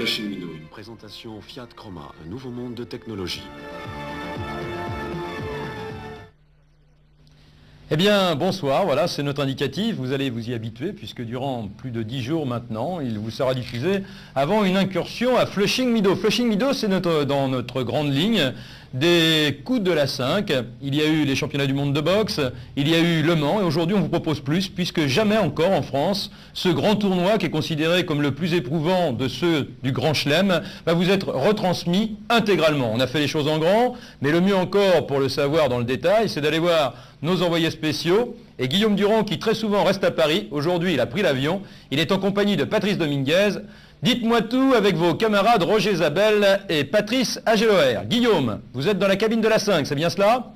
Flushing Meadow, une présentation Fiat Chroma, un nouveau monde de technologie. Eh bien, bonsoir, voilà, c'est notre indicatif, vous allez vous y habituer, puisque durant plus de 10 jours maintenant, il vous sera diffusé avant une incursion à Flushing Meadow. Flushing Meadow, c'est dans notre grande ligne des coups de la 5. Il y a eu les championnats du monde de boxe, il y a eu Le Mans, et aujourd'hui on vous propose plus, puisque jamais encore en France, ce grand tournoi qui est considéré comme le plus éprouvant de ceux du Grand Chelem, va vous être retransmis intégralement. On a fait les choses en grand, mais le mieux encore, pour le savoir dans le détail, c'est d'aller voir nos envoyés spéciaux, et Guillaume Durand, qui très souvent reste à Paris, aujourd'hui il a pris l'avion, il est en compagnie de Patrice Dominguez. Dites-moi tout avec vos camarades Roger Zabel et Patrice Ageloer. Guillaume, vous êtes dans la cabine de la 5, c'est bien cela ?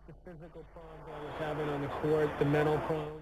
The physical problems I was having on the court, the mental problems.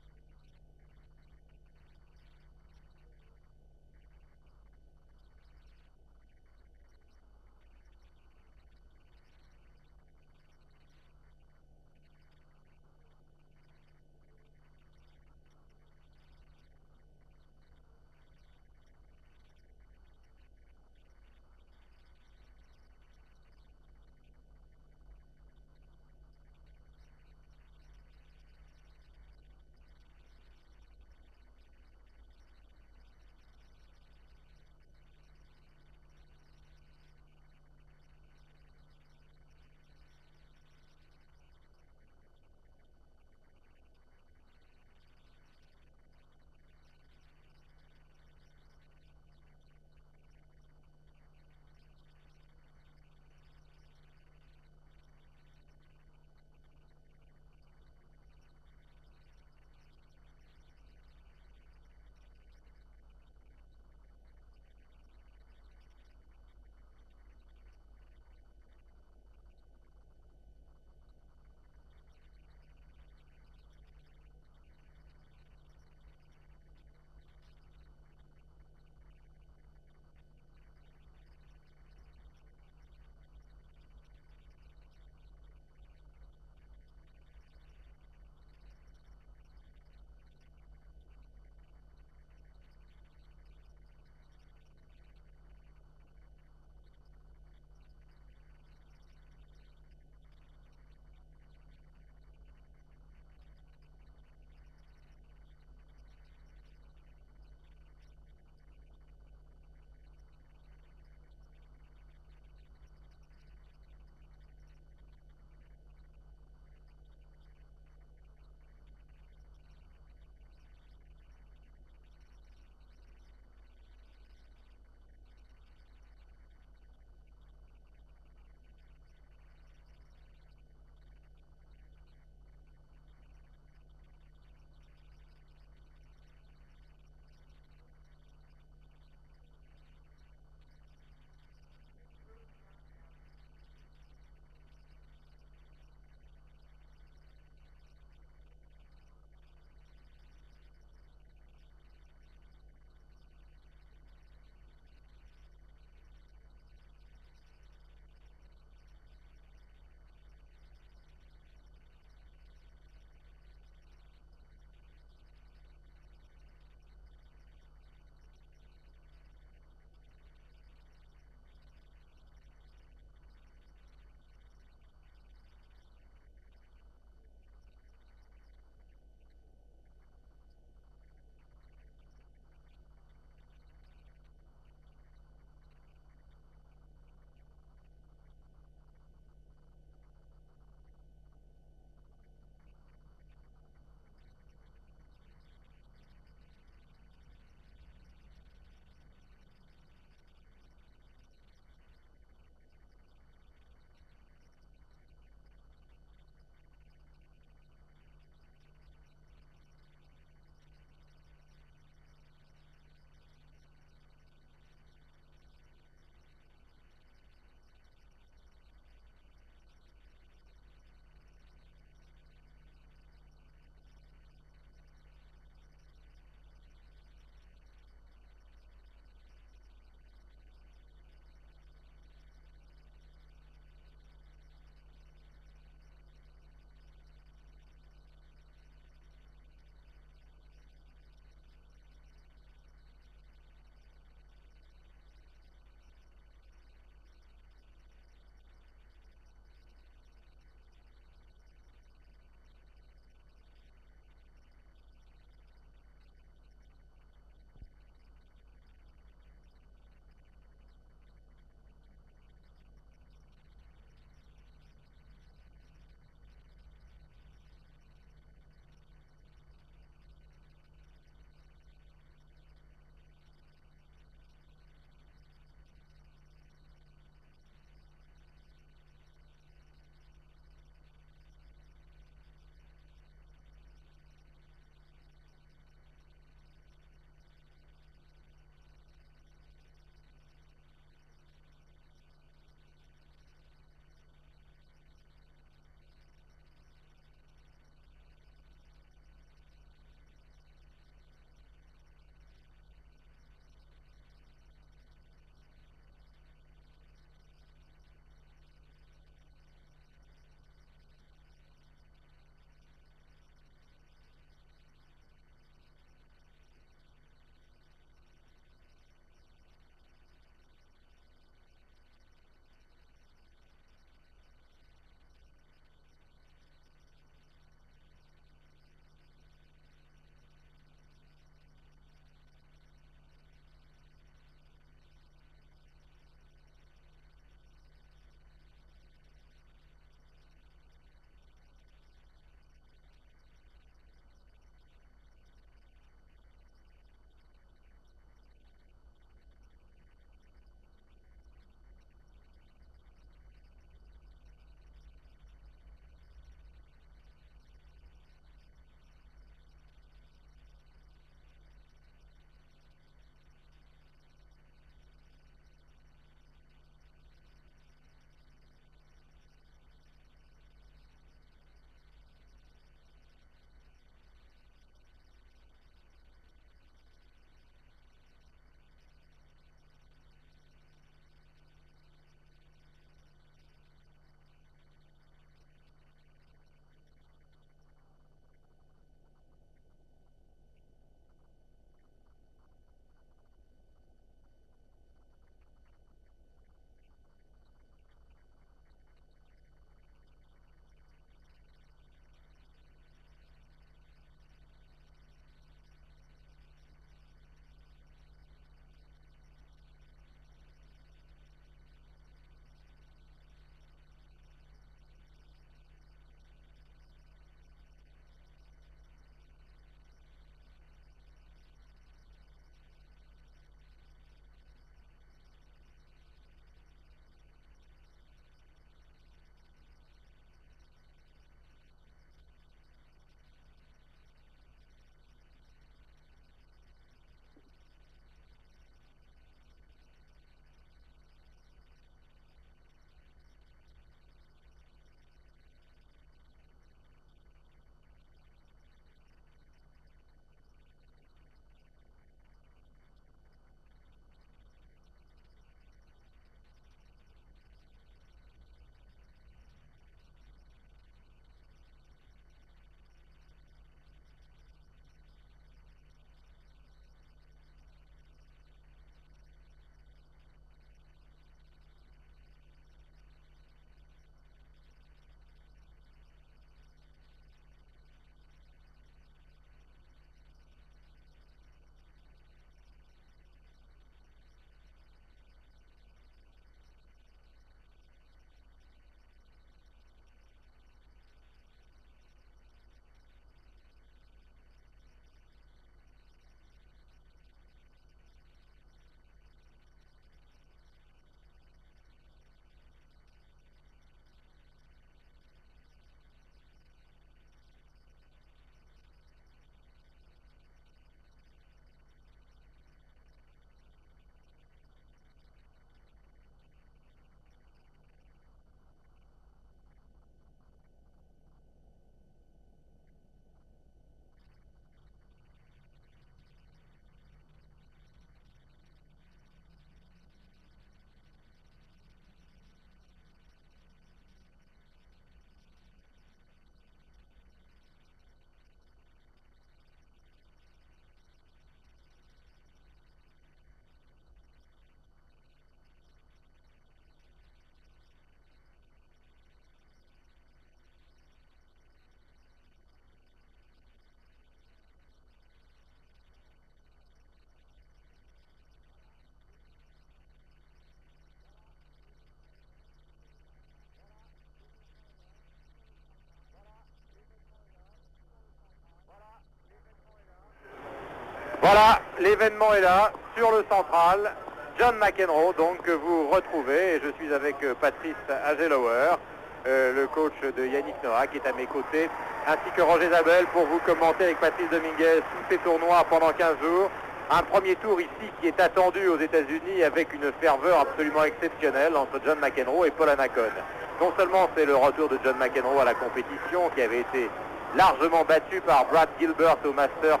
Voilà, l'événement est là, sur le central. John McEnroe, donc, que vous retrouvez. Et je suis avec Patrice Agelower, le coach de Yannick Noah, qui est à mes côtés, ainsi que Roger Zabel, pour vous commenter avec Patrice Dominguez tous ces tournois pendant 15 jours. Un premier tour ici qui est attendu aux États-Unis avec une ferveur absolument exceptionnelle entre John McEnroe et Paul Annacone. Non seulement c'est le retour de John McEnroe à la compétition, qui avait été largement battu par Brad Gilbert au Masters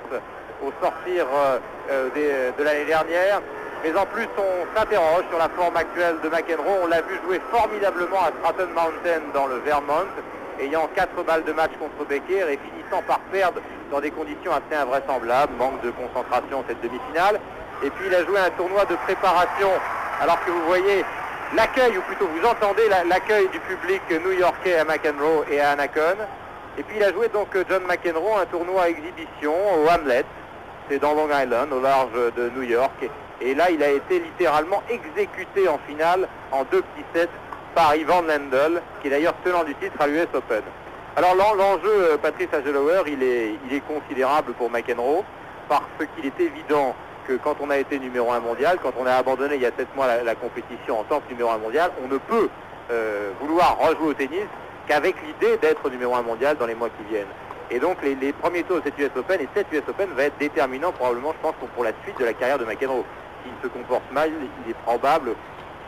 au sortir de l'année dernière, mais en plus on s'interroge sur la forme actuelle de McEnroe. On l'a vu jouer formidablement à Stratton Mountain dans le Vermont, ayant 4 balles de match contre Becker et finissant par perdre dans des conditions assez invraisemblables, manque de concentration cette demi-finale. Et puis il a joué un tournoi de préparation, alors que vous voyez l'accueil, ou plutôt vous entendez l'accueil du public new-yorkais à McEnroe et à Annacone. Et puis il a joué donc John McEnroe un tournoi à exhibition au Hamlet, c'est dans Long Island, au large de New York. Et là il a été littéralement exécuté en finale en 2 petits sets par Ivan Lendl, qui est d'ailleurs tenant du titre à l'US Open. Alors l'enjeu, Patrice Agelower, il est considérable pour McEnroe, parce qu'il est évident que quand on a été numéro 1 mondial, quand on a abandonné il y a 7 mois la compétition en tant que numéro 1 mondial, on ne peut vouloir rejouer au tennis qu'avec l'idée d'être numéro 1 mondial dans les mois qui viennent. Et donc les premiers tours de cette US Open, et cette US Open va être déterminant probablement, je pense, pour la suite de la carrière de McEnroe. S'il se comporte mal, il est probable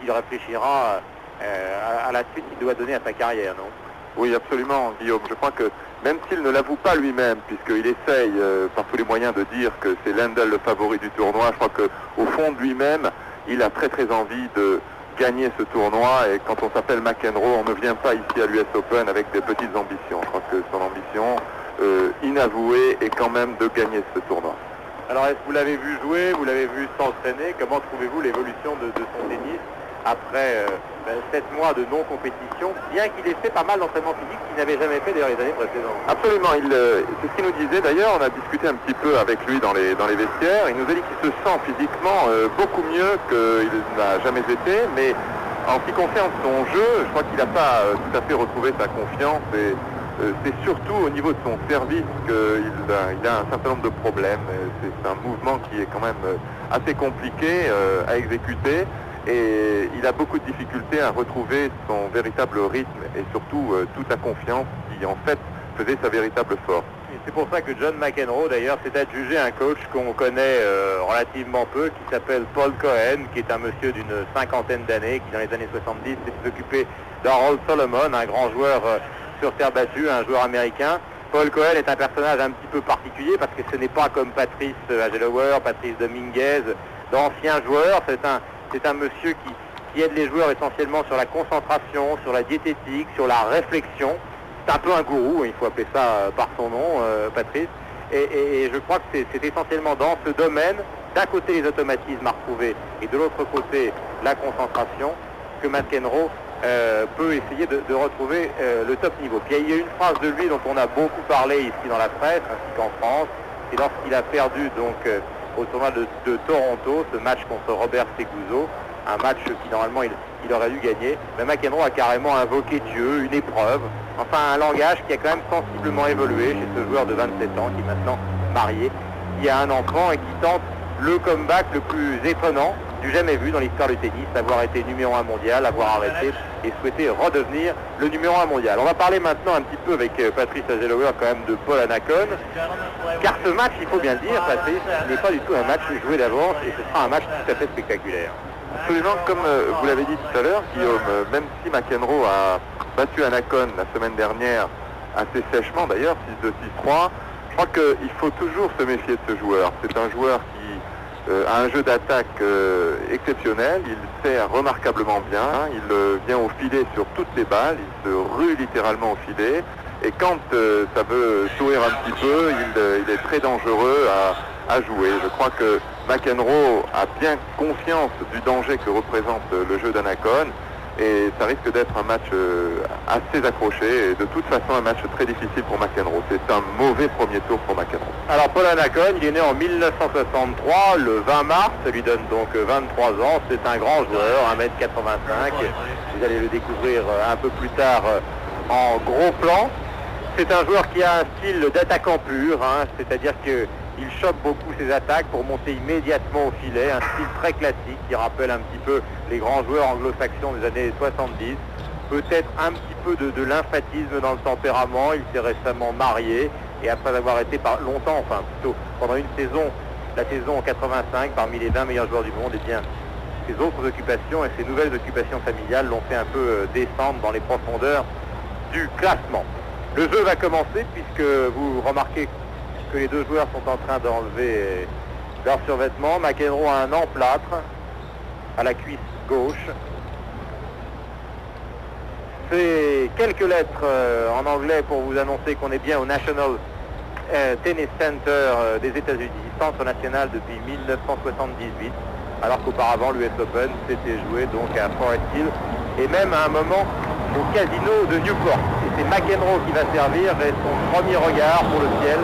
qu'il réfléchira à la suite qu'il doit donner à sa carrière, non? Oui, absolument, Guillaume. Je crois que même s'il ne l'avoue pas lui-même, puisqu'il essaye par tous les moyens de dire que c'est Lendl le favori du tournoi, je crois qu'au fond de lui-même, il a très très envie de gagner ce tournoi. Et quand on s'appelle McEnroe, on ne vient pas ici à l'US Open avec des petites ambitions. Je crois que son ambition inavouée est quand même de gagner ce tournoi. Alors est-ce que vous l'avez vu jouer, vous l'avez vu s'entraîner? Comment trouvez-vous l'évolution de son tennis après 7 mois de non-compétition, bien qu'il ait fait pas mal d'entraînement physique qu'il n'avait jamais fait d'ailleurs les années précédentes? Absolument, c'est ce qu'il nous disait d'ailleurs. On a discuté un petit peu avec lui dans les vestiaires. Il nous a dit qu'il se sent physiquement beaucoup mieux qu'il n'a jamais été, mais en ce qui concerne son jeu, je crois qu'il n'a pas tout à fait retrouvé sa confiance, et c'est surtout au niveau de son service qu'il a un certain nombre de problèmes. C'est un mouvement qui est quand même assez compliqué à exécuter. Et il a beaucoup de difficultés à retrouver son véritable rythme et surtout toute la confiance qui en fait faisait sa véritable force. Et c'est pour ça que John McEnroe d'ailleurs s'est adjugé un coach qu'on connaît relativement peu, qui s'appelle Paul Cohen, qui est un monsieur d'une 50aine d'années, qui dans les années 70 s'est occupé d'Harold Solomon, un grand joueur sur terre battue, un joueur américain. Paul Cohen est un personnage un petit peu particulier parce que ce n'est pas comme Patrice Agelower, Patrice Dominguez, d'anciens joueurs. C'est un monsieur qui aide les joueurs essentiellement sur la concentration, sur la diététique, sur la réflexion. C'est un peu un gourou, il faut appeler ça par son nom, Patrice. Et je crois que c'est essentiellement dans ce domaine, d'un côté les automatismes à retrouver et de l'autre côté la concentration, que McEnroe peut essayer de retrouver le top niveau. Puis il y a une phrase de lui dont on a beaucoup parlé ici dans la presse, ainsi qu'en France, c'est lorsqu'il a perdu donc au tournoi de Toronto, ce match contre Robert Seguso, un match qui normalement il aurait dû gagner. Mais McEnroe a carrément invoqué Dieu, une épreuve, enfin un langage qui a quand même sensiblement évolué chez ce joueur de 27 ans qui est maintenant marié, qui a un enfant et qui tente le comeback le plus étonnant du jamais vu dans l'histoire du tennis, avoir été numéro 1 mondial, avoir arrêté et souhaiter redevenir le numéro 1 mondial. On va parler maintenant un petit peu avec Patrice Agelower quand même de Paul Annacone, car ce match, il faut bien le dire, Patrice, n'est pas du tout un match joué d'avance et ce sera un match tout à fait spectaculaire. Absolument, comme vous l'avez dit tout à l'heure, Guillaume, même si McEnroe a battu Annacone la semaine dernière, assez sèchement d'ailleurs, 6-2, 6-3, je crois qu'il faut toujours se méfier de ce joueur. C'est un joueur qui a un jeu d'attaque exceptionnel, il sert remarquablement bien, il vient au filet sur toutes les balles, il se rue littéralement au filet, et quand ça veut sourire un petit peu, il est très dangereux à jouer. Je crois que McEnroe a bien conscience du danger que représente le jeu d'Annacone, et ça risque d'être un match assez accroché, et de toute façon un match très difficile pour McEnroe. C'est un mauvais premier tour pour McEnroe. Alors Paul Annacone, il est né en 1963, le 20 mars, ça lui donne donc 23 ans, c'est un grand joueur, 1m85, vous allez le découvrir un peu plus tard en gros plan. C'est un joueur qui a un style d'attaquant pur, hein, c'est-à-dire qu'il Il chope beaucoup ses attaques pour monter immédiatement au filet, un style très classique qui rappelle un petit peu les grands joueurs anglo-saxons des années 70. Peut-être un petit peu de lymphatisme dans le tempérament. Il s'est récemment marié et après avoir été longtemps, enfin plutôt pendant une saison, la saison en 85, parmi les 20 meilleurs joueurs du monde, et bien ses autres occupations et ses nouvelles occupations familiales l'ont fait un peu descendre dans les profondeurs du classement. Le jeu va commencer puisque vous remarquez que les deux joueurs sont en train d'enlever leurs survêtements. McEnroe a un emplâtre à la cuisse gauche. C'est quelques lettres en anglais pour vous annoncer qu'on est bien au National Tennis Center des États-Unis, centre national depuis 1978, alors qu'auparavant l'US Open s'était joué donc à Forest Hill et même à un moment au casino de Newport. Et c'est McEnroe qui va servir et son premier regard pour le ciel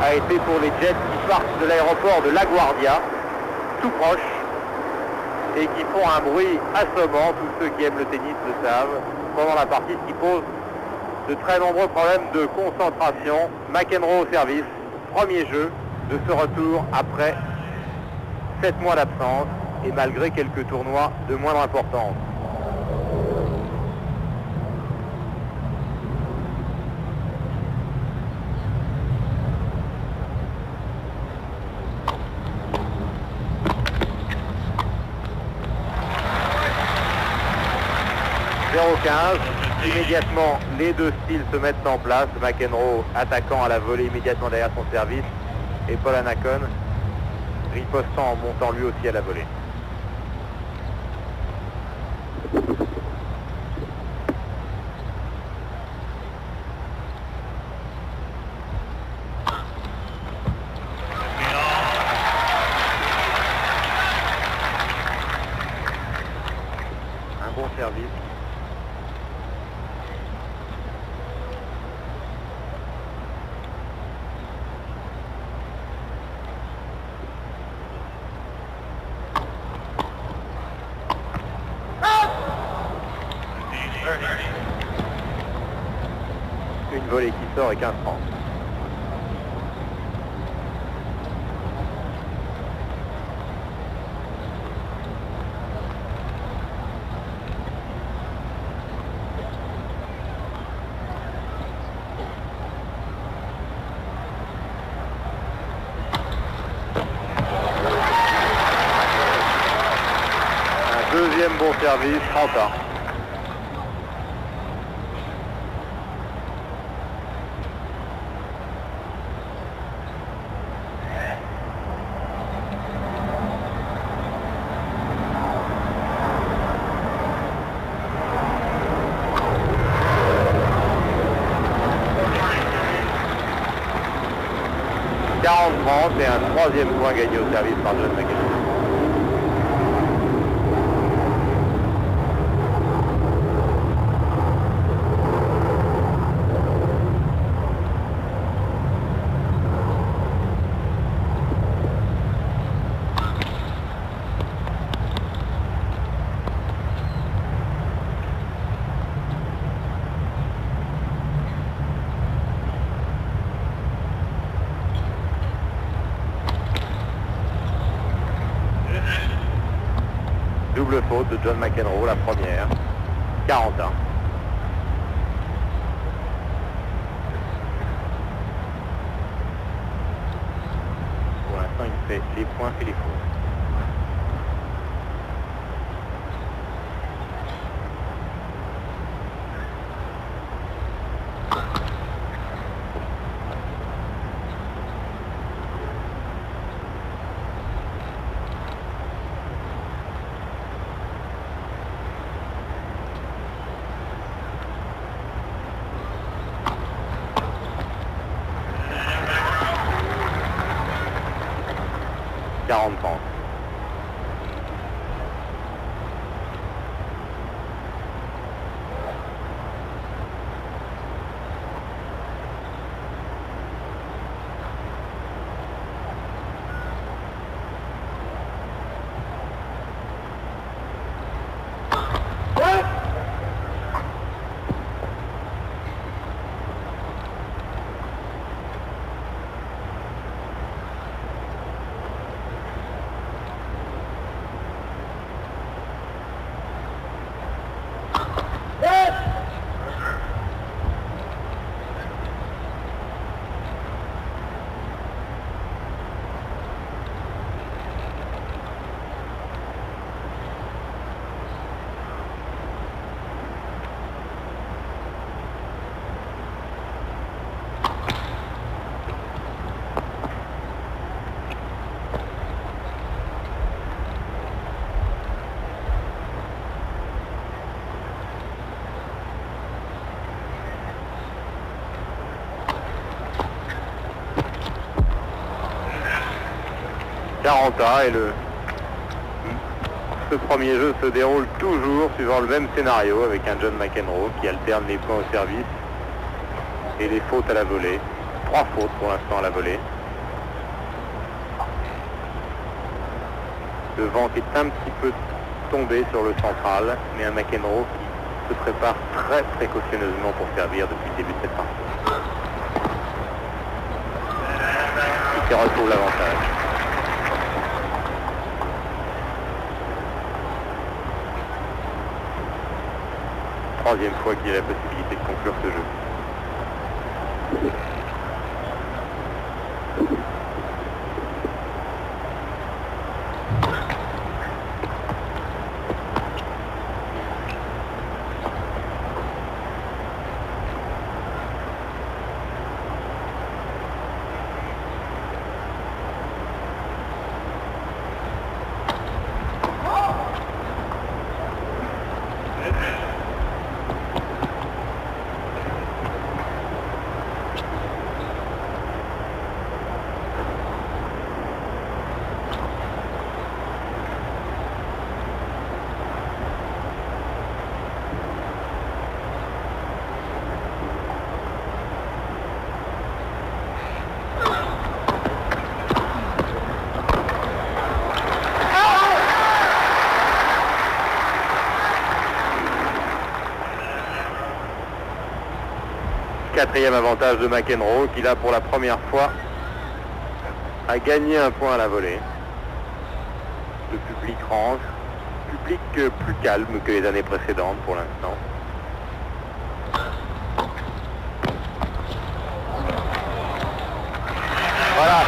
a été pour les jets qui partent de l'aéroport de LaGuardia, tout proche, et qui font un bruit assommant. Tous ceux qui aiment le tennis le savent pendant la partie, ce qui pose de très nombreux problèmes de concentration. McEnroe au service, premier jeu de ce retour après 7 mois d'absence et malgré quelques tournois de moindre importance. Immédiatement, les deux styles se mettent en place. McEnroe attaquant à la volée immédiatement derrière son service et Paul Annacone ripostant en montant lui aussi à la volée. Un bon service. Une volée qui sort et 15 francs. Un deuxième bon service, 30 ans. Et un troisième point gagné au service par John McEnroe. Double faute de John McEnroe, la première, 40 ans. Pour l'instant, il fait les points et les fautes. pentes. Taranta et ce premier jeu se déroule toujours suivant le même scénario avec un John McEnroe qui alterne les points au service et les fautes à la volée. 3 fautes pour l'instant à la volée. Le vent est un petit peu tombé sur le central, mais un McEnroe qui se prépare très précautionneusement pour servir depuis le début de cette partie. Qui retrouve l'avantage. Troisième fois qu'il a la possibilité de conclure ce jeu. Quatrième avantage de McEnroe qui là pour la première fois a gagné un point à la volée. Le public range, public plus calme que les années précédentes pour l'instant. Voilà,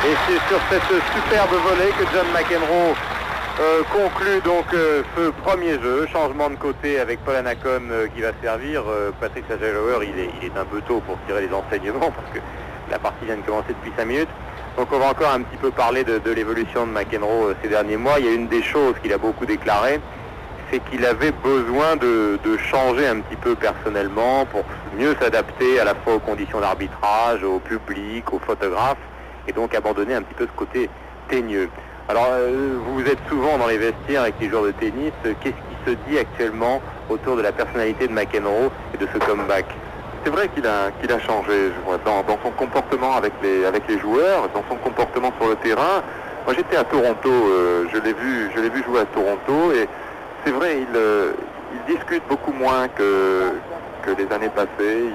et c'est sur cette superbe volée que John McEnroe conclut donc ce premier jeu. Changement de côté avec Paul Annacone qui va servir. Patrick Agelower, il est un peu tôt pour tirer les enseignements parce que la partie vient de commencer depuis 5 minutes. Donc on va encore un petit peu parler de l'évolution de McEnroe ces derniers mois. Il y a une des choses qu'il a beaucoup déclaré, c'est qu'il avait besoin de changer un petit peu personnellement pour mieux s'adapter à la fois aux conditions d'arbitrage, au public, aux photographes, et donc abandonner un petit peu ce côté teigneux. Alors, vous êtes souvent dans les vestiaires avec les joueurs de tennis. Qu'est-ce qui se dit actuellement autour de la personnalité de McEnroe et de ce comeback? C'est vrai qu'il a changé, je vois, dans son comportement avec les joueurs, dans son comportement sur le terrain. Moi, j'étais à Toronto, je l'ai vu jouer à Toronto, et c'est vrai, il discute beaucoup moins que les années passées.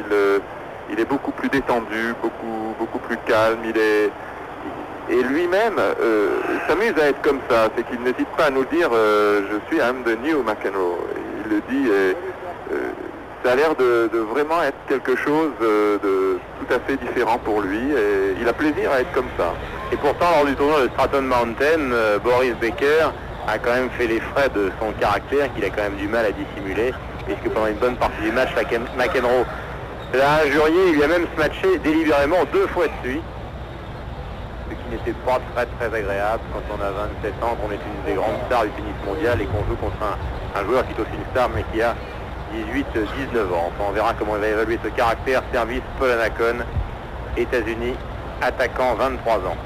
Il est beaucoup plus détendu, beaucoup plus calme. Et lui-même s'amuse à être comme ça, c'est qu'il n'hésite pas à nous dire je suis I'm the new McEnroe. Il le dit et ça a l'air de vraiment être quelque chose de tout à fait différent pour lui et il a plaisir à être comme ça. Et pourtant lors du tournoi de Stratton Mountain, Boris Becker a quand même fait les frais de son caractère qu'il a quand même du mal à dissimuler, puisque pendant une bonne partie du match, McEnroe l'a injurié, il lui a même matché délibérément 2 fois de suite. Ce qui n'était pas très agréable quand on a 27 ans, qu'on est une des grandes stars du tennis mondial et qu'on joue contre un joueur qui est aussi une star mais qui a 18-19 ans. Enfin, on verra comment il va évaluer ce caractère. Service Paul Annacone, États-Unis, attaquant, 23 ans.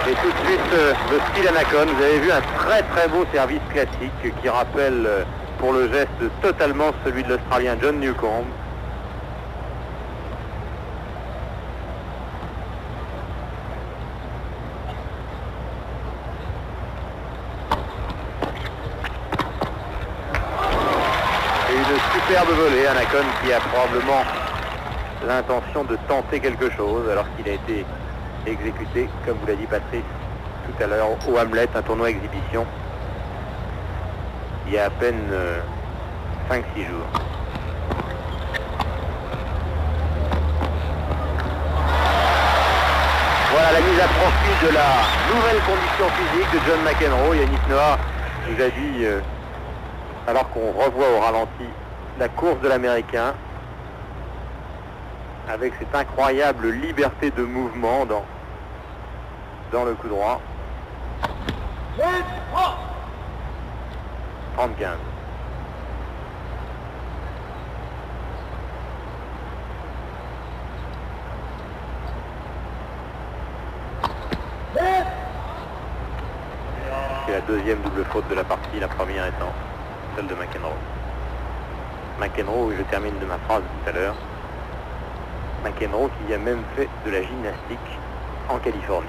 Et tout de suite, le style Annacone. Vous avez vu un très beau service classique qui rappelle pour le geste totalement celui de l'Australien John Newcombe. Et une superbe volée, Annacone qui a probablement l'intention de tenter quelque chose alors qu'il a été exécuté, comme vous l'a dit Patrice tout à l'heure, au Hamlet, un tournoi exhibition, il y a à peine 5-6 jours. Voilà la mise à profit de la nouvelle condition physique de John McEnroe. Yannick Noah nous a dit, alors qu'on revoit au ralenti la course de l'Américain, avec cette incroyable liberté de mouvement dans le coup droit. 30-15. deuxième double faute de la partie, la première étant celle de McEnroe. McEnroe, je termine de ma phrase tout à l'heure. McEnroe qui a même fait de la gymnastique en Californie.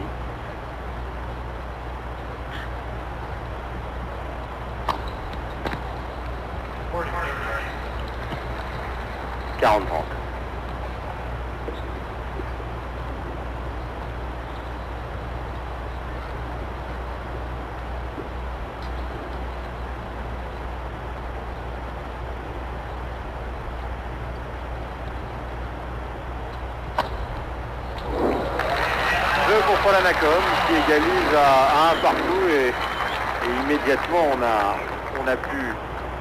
« 40-30. Pour Paul qui égalise à 1 partout et immédiatement on a pu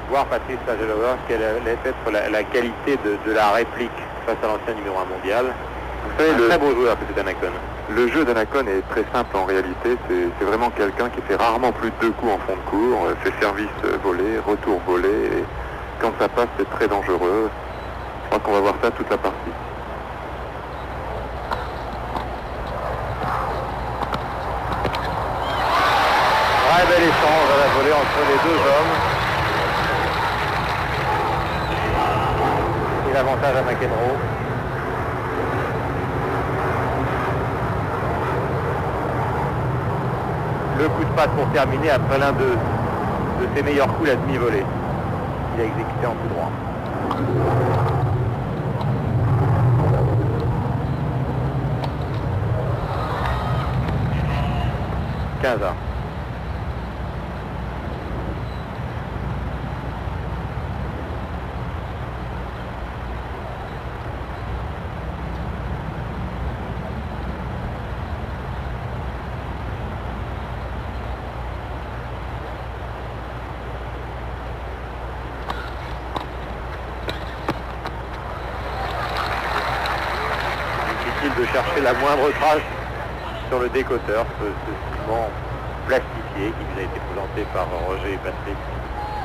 voir Patrice Agelower quelle allait être la qualité de la réplique face à l'ancien numéro 1 mondial. Vous savez, le très beau joueur que c'est Anacone. Le jeu d'Anacone est très simple en réalité, c'est vraiment quelqu'un qui fait rarement plus de 2 coups en fond de cours, fait service volé, retour volé, et quand ça passe c'est très dangereux. Je crois qu'on va voir ça toute la partie. Très bel échange à la volée entre les deux hommes. Et l'avantage à McEnroe. Le coup de patte pour terminer après l'un de ses meilleurs coups, la demi-volée. Il a exécuté en coup droit. « 15 ans. De chercher la moindre trace sur le décoteur, ce ciment plastifié qui nous a été présenté par Roger et Patrick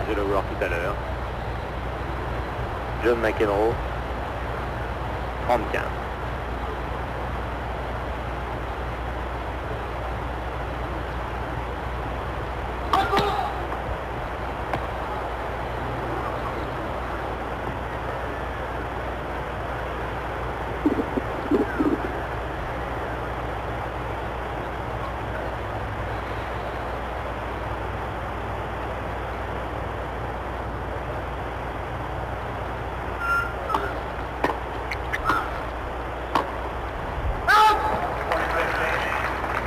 Agelower tout à l'heure. John McEnroe, 35.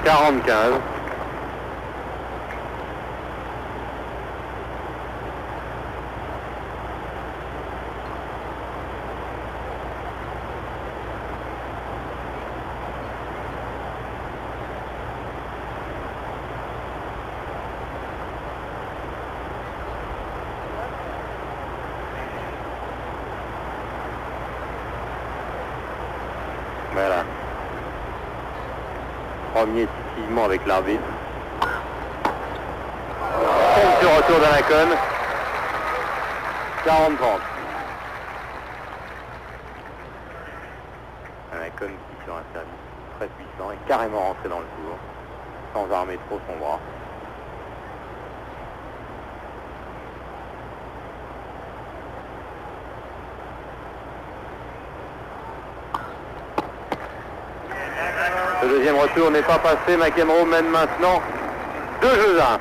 « 40-15. » Voilà. Premier titillement avec l'arbitre. Sur retour d'Anacone. 40-30. Anacone qui sur un service très puissant est carrément rentré dans le tour, sans armer trop son bras. Le deuxième retour n'est pas passé. McEnroe mène maintenant 2-1.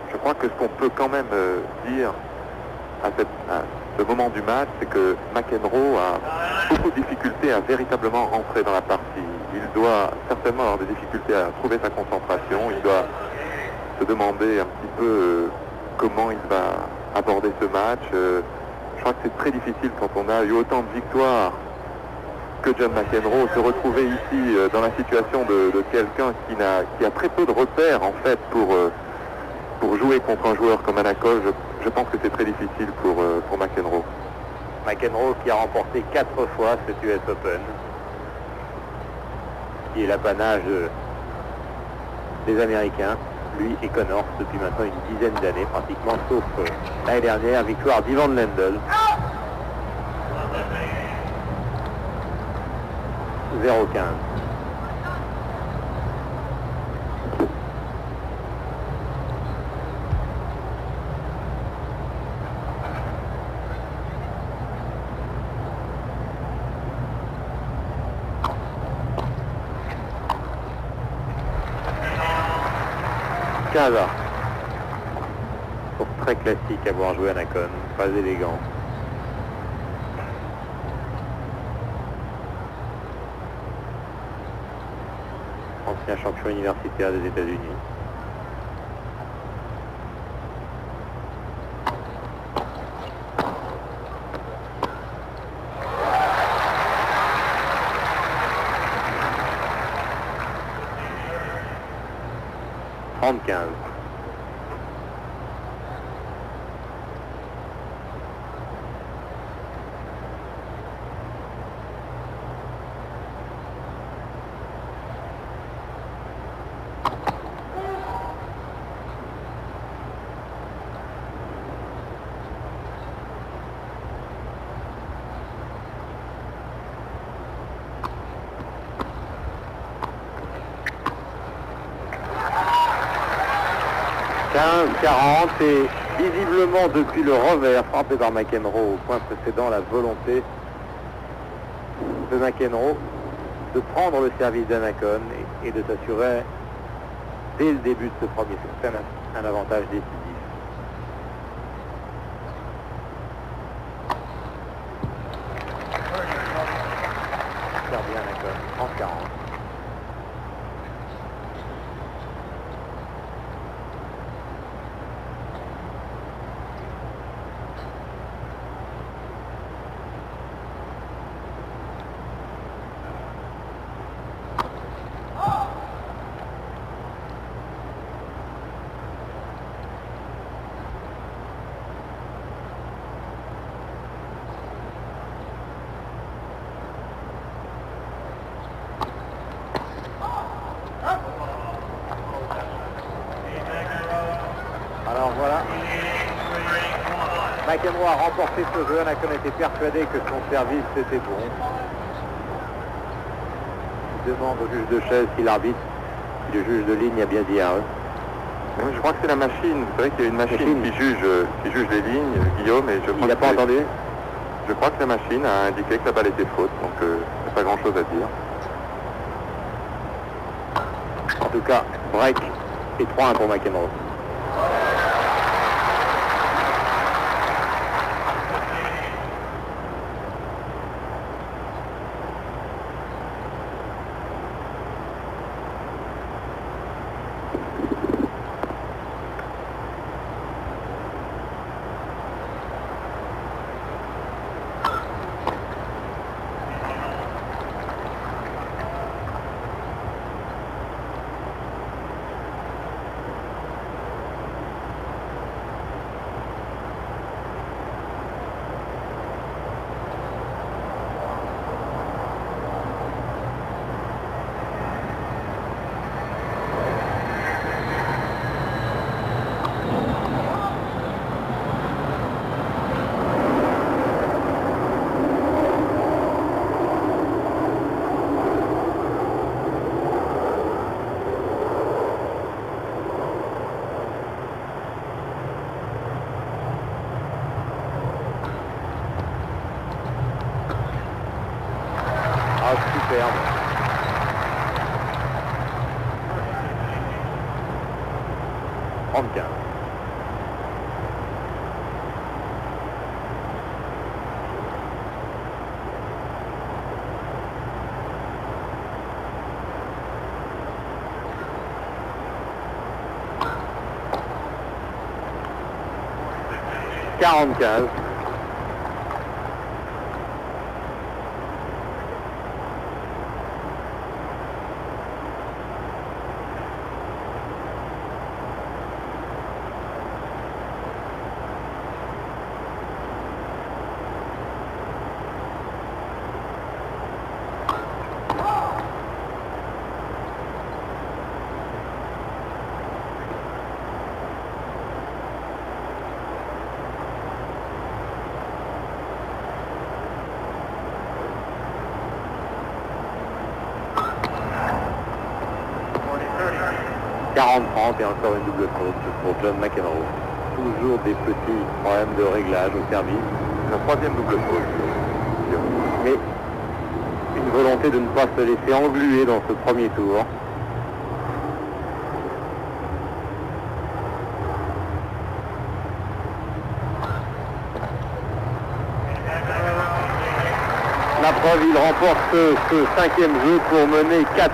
Je crois que ce qu'on peut quand même dire à ce moment du match, c'est que McEnroe a beaucoup de difficultés à véritablement rentrer dans la partie. Il doit certainement avoir des difficultés à trouver sa concentration. Il doit se demander un petit peu comment il va aborder ce match. Je crois que c'est très difficile quand on a eu autant de victoires que John McEnroe, se retrouver ici dans la situation de quelqu'un qui a très peu de repères en fait pour jouer contre un joueur comme Anacol. Je pense que c'est très difficile pour McEnroe. McEnroe qui a remporté 4 fois cet US Open, qui est l'apanage des Américains, lui et Connors, depuis maintenant une dizaine d'années pratiquement, sauf l'année dernière, victoire d'Ivan Lendl. 0-15. Pour très classique à voir jouer Anacone, pas élégant. Ancien champion universitaire des États-Unis. Et visiblement depuis le revers frappé par McEnroe au point précédent, la volonté de McEnroe de prendre le service d'Anacone et de s'assurer dès le début de ce premier set un avantage décisif. Servi Anacone, 30-40. Alors voilà, McEnroe a remporté ce jeu. Anacone était persuadé que son service était bon. Il demande au juge de chaise si l'arbitre, si le juge de ligne a bien dit à eux. Je crois que c'est la machine. Vous savez qu'il y a une machine qui juge les lignes, Guillaume, et je crois Il n'a pas entendu. Je crois que la machine a indiqué que la balle était faute, donc il n'y a pas grand chose à dire. En tout cas, break et 3-1 pour McEnroe. Superbe. 40-15. Et encore une double faute pour John McEnroe. Toujours des petits problèmes de réglage au service. La troisième double faute. Mais une volonté de ne pas se laisser engluer dans ce premier tour. La preuve, il remporte ce cinquième jeu pour mener 4-1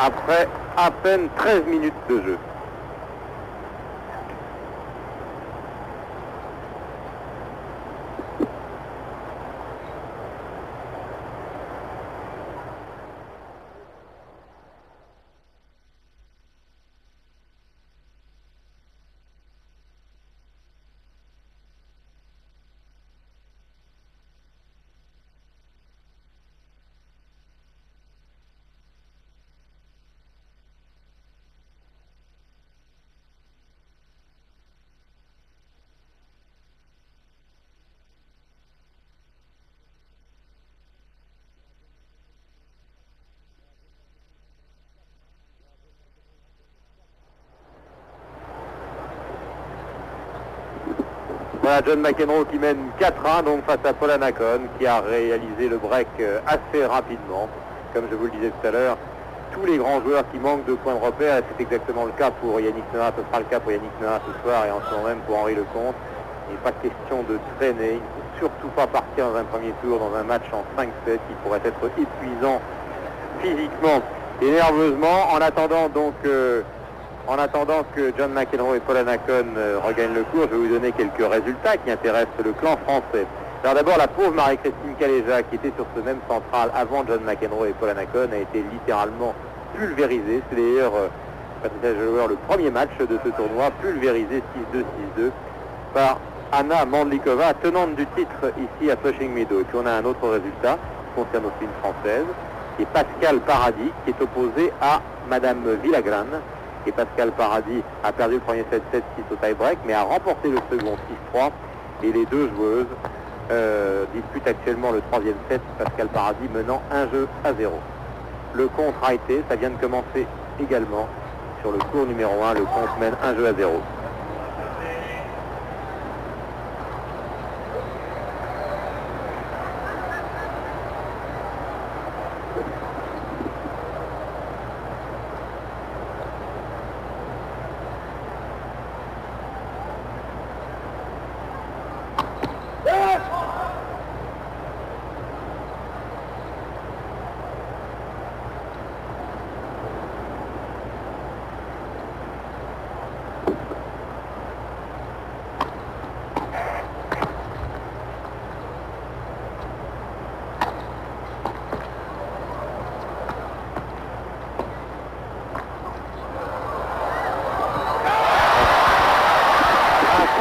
après à peine 13 minutes de jeu. Voilà John McEnroe qui mène 4-1 donc face à Paul Annacone qui a réalisé le break assez rapidement. Comme je vous le disais tout à l'heure, tous les grands joueurs qui manquent de points de repère, et c'est exactement le cas pour Yannick Noah, ce sera le cas pour Yannick Noah ce soir et en ce moment même pour Henri Lecomte. Il n'est pas question de traîner, il ne faut surtout pas partir dans un premier tour, dans un match en 5-7 qui pourrait être épuisant physiquement et nerveusement. En attendant que John McEnroe et Paul Annacone regagnent le cours, je vais vous donner quelques résultats qui intéressent le clan français. Alors d'abord, la pauvre Marie-Christine Caléja, qui était sur ce même central avant John McEnroe et Paul Annacone, a été littéralement pulvérisée. C'est d'ailleurs, le premier match de ce tournoi, pulvérisé 6-2, 6-2 par Anna Mandlikova, tenante du titre ici à Flushing Meadows. Et puis on a un autre résultat qui concerne aussi une Française, qui est Pascal Paradis, qui est opposée à Madame Villagrane. Et Pascal Paradis a perdu le premier 7-7-6 au tie-break, mais a remporté le second 6-3. Et les deux joueuses disputent actuellement le troisième set, Pascal Paradis menant 1-0. Le contre a été, ça vient de commencer également sur le cours numéro 1, le contre mène 1-0.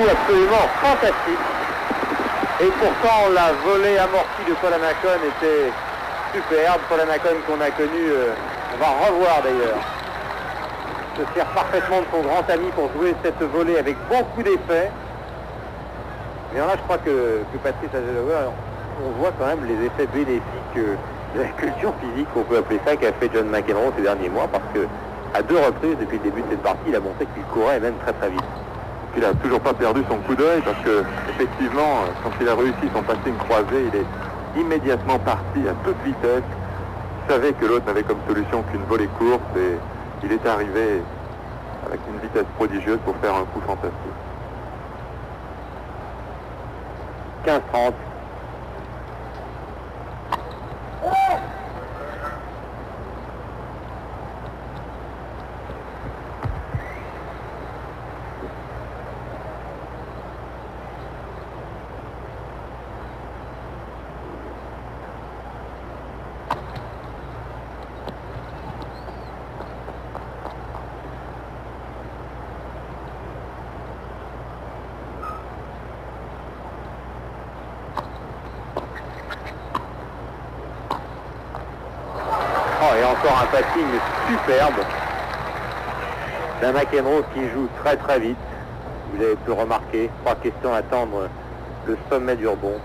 Absolument fantastique. Et pourtant la volée amortie de Paul Annacone était superbe. Paul Annacone qu'on a connu, on va revoir d'ailleurs, se sert parfaitement de son grand ami pour jouer cette volée avec beaucoup d'effets. Mais là je crois que Patrice Agelower, on voit quand même les effets bénéfiques de la culture physique, on peut appeler ça, qu'a fait John McEnroe ces derniers mois, parce que à deux reprises depuis le début de cette partie, il a montré qu'il courait même très très vite. Il n'a toujours pas perdu son coup d'œil parce que, effectivement, quand il a réussi son passing croisé, il est immédiatement parti à toute vitesse. Il savait que l'autre n'avait comme solution qu'une volée courte et il est arrivé avec une vitesse prodigieuse pour faire un coup fantastique. 15-30. encore un passing superbe d'un McEnroe qui joue très très vite. Vous avez pu le remarquer, pas question d'attendre le sommet du rebond,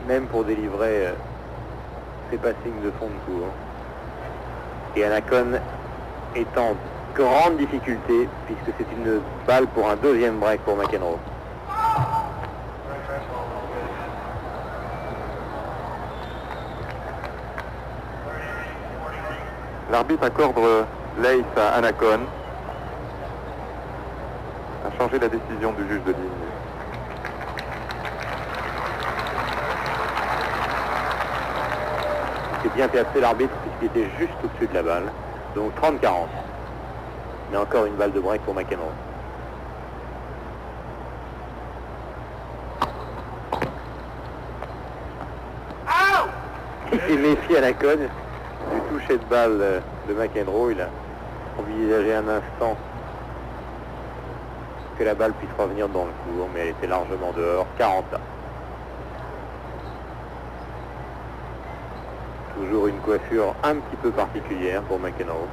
même pour délivrer ses passings de fond de cours. Et Anacone est en grande difficulté puisque c'est une balle pour un deuxième break pour McEnroe. L'arbitre accorde l'ace à Anacone. A changé la décision du juge de ligne. C'est bien placé l'arbitre puisqu'il était juste au-dessus de la balle. Donc 30-40. Mais encore une balle de break pour McEnroe. Il s'est méfié à la conne du toucher de balle de McEnroe. Il a envisagé un instant que la balle puisse revenir dans le court, mais elle était largement dehors. 40 ans. Toujours une coiffure un petit peu particulière pour McEnroe.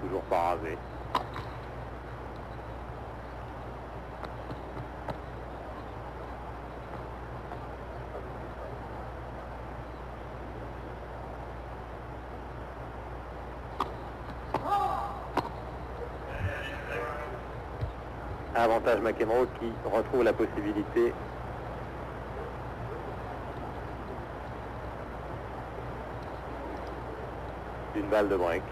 Toujours pas rasé. Avantage McEnroe qui retrouve la possibilité d'une balle de break.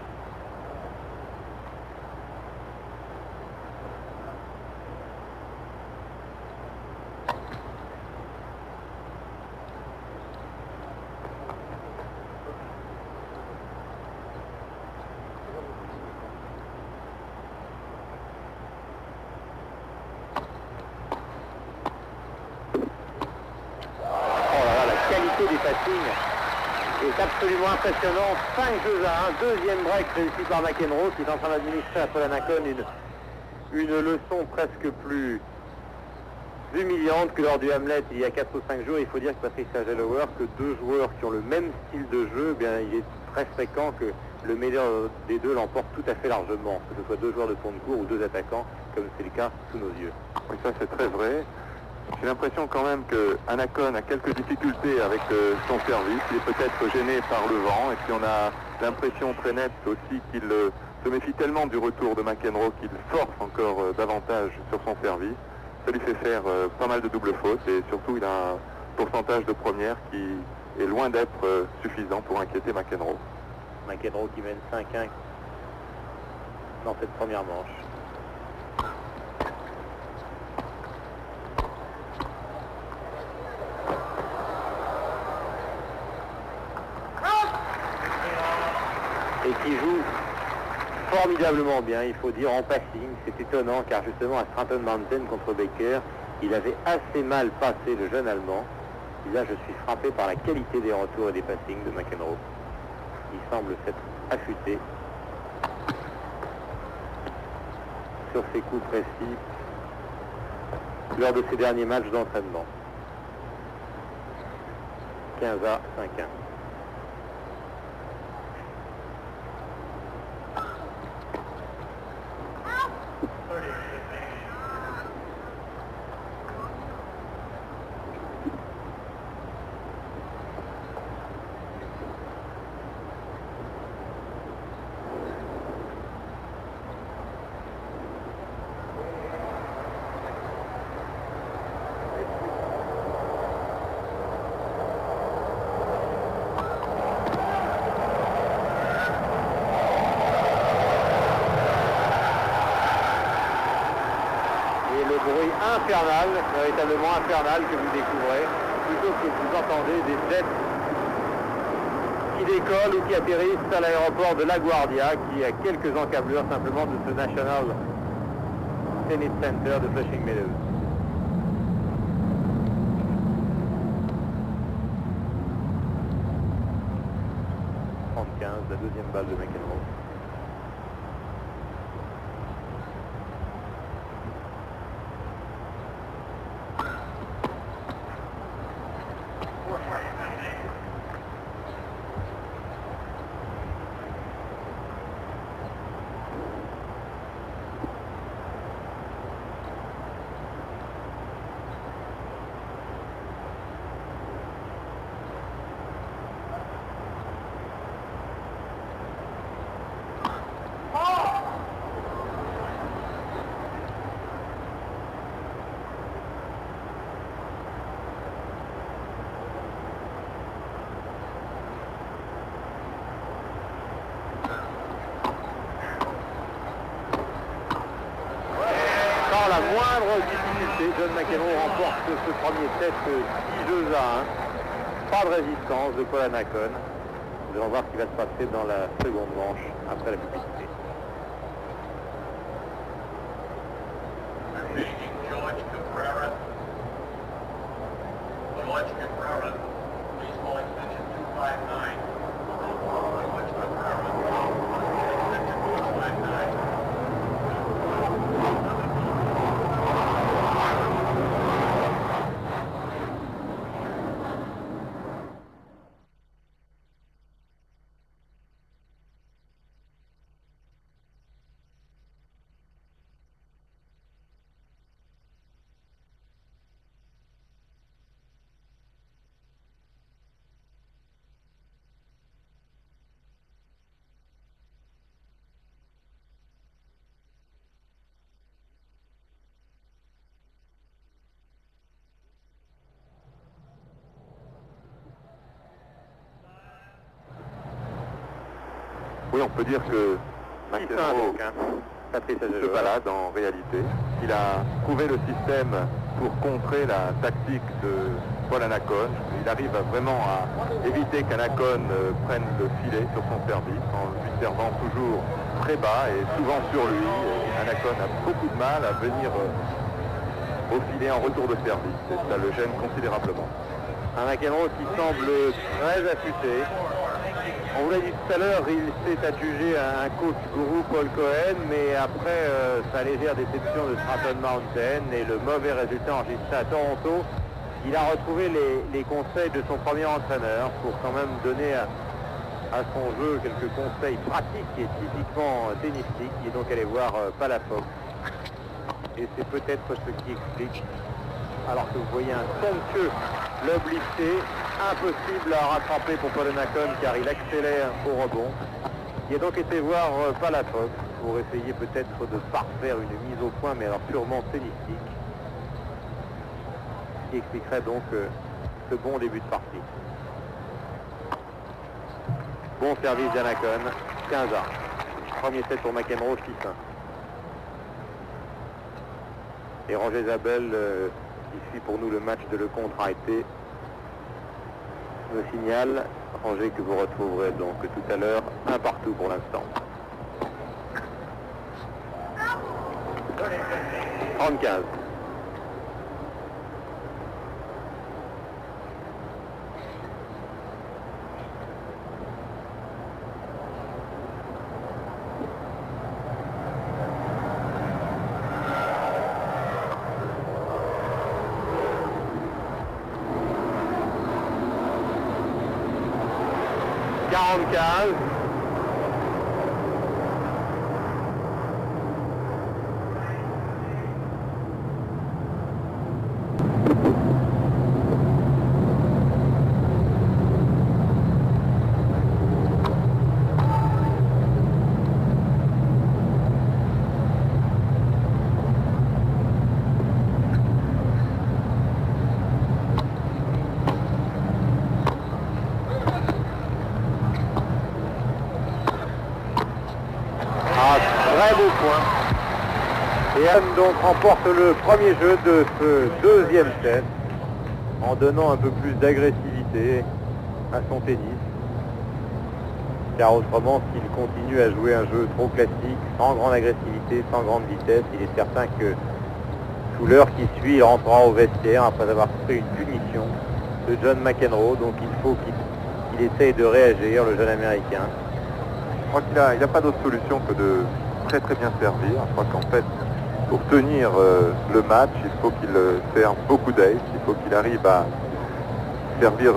Des passings est absolument impressionnant. 5 jeux à 1, deuxième break réussi par McEnroe qui est en train d'administrer à Paul Anacone une leçon presque plus humiliante que lors du Hamlet il y a 4 ou 5 jours. Il faut dire que Patrice Agelower, que deux joueurs qui ont le même style de jeu, eh bien, il est très fréquent que le meilleur des deux l'emporte tout à fait largement, que ce soit deux joueurs de fond de cours ou deux attaquants, comme c'est le cas sous nos yeux. Oui, ça c'est très vrai. J'ai l'impression quand même que Anacone a quelques difficultés avec son service. Il est peut-être gêné par le vent. Et puis on a l'impression très nette aussi qu'il se méfie tellement du retour de McEnroe qu'il force encore davantage sur son service. Ça lui fait faire pas mal de doubles fautes et surtout il a un pourcentage de première qui est loin d'être suffisant pour inquiéter McEnroe. McEnroe qui mène 5-1 dans cette première manche. Et qui joue formidablement bien, il faut dire, en passing. C'est étonnant car justement à Stratton Mountain contre Baker, il avait assez mal passé le jeune Allemand. Et là je suis frappé par la qualité des retours et des passings de McEnroe. Il semble s'être affûté sur ses coups précis lors de ses derniers matchs d'entraînement. 15-5-1. Infernal, véritablement infernal que vous découvrez, plutôt que vous entendez des jets qui décollent ou qui atterrissent à l'aéroport de LaGuardia, qui a quelques encablures simplement de ce National Tennis Center de Flushing Meadows. La deuxième balle de McEnroe. la moindre difficulté. John McEnroe remporte ce premier set 6-2-1. Pas de résistance de Paul Annacone. Nous allons voir ce qui va se passer dans la seconde manche après la publicité. Oui, on peut dire que McEnroe se balade en réalité. Il a trouvé le système pour contrer la tactique de Paul Annacone. Il arrive vraiment à éviter qu'Annacone prenne le filet sur son service en lui servant toujours très bas et souvent sur lui. Annacone a beaucoup de mal à venir au filet en retour de service et ça le gêne considérablement. Un McEnroe qui semble très affûté. On vous l'a dit tout à l'heure, il s'est adjugé un coach gourou, Paul Cohen, mais après sa légère déception de Stratton Mountain et le mauvais résultat enregistré à Toronto, il a retrouvé les conseils de son premier entraîneur pour quand même donner à son jeu quelques conseils pratiques et typiquement tennistiques. Il est donc allé voir Palafox. Et c'est peut-être ce qui explique, alors que vous voyez un somptueux lob lifté, impossible à rattraper pour Paul Annacone car il accélère au rebond. Il a donc été voir Palafox pour essayer peut-être de parfaire une mise au point, mais alors purement tennistique, qui expliquerait donc ce bon début de partie. Bon service d'Annacone, 15-1. Premier set pour McEnroe, 6-1. Et Roger Zabel, qui suit pour nous le match de Lecomte a été, me signale, Roger, que vous retrouverez donc tout à l'heure, un partout pour l'instant. 30-15. Très beau point. Et Anne donc remporte le premier jeu de ce deuxième set en donnant un peu plus d'agressivité à son tennis. Car autrement, s'il continue à jouer un jeu trop classique, sans grande agressivité, sans grande vitesse, il est certain que sous l'heure qui suit, il rentrera au vestiaire après avoir pris une punition de John McEnroe. Donc il faut qu'il essaye de réagir, le jeune Américain. Je crois qu'il n'a pas d'autre solution que de très bien servir. Je crois qu'en fait, pour tenir le match, il faut qu'il serve beaucoup d'ace, il faut qu'il arrive à servir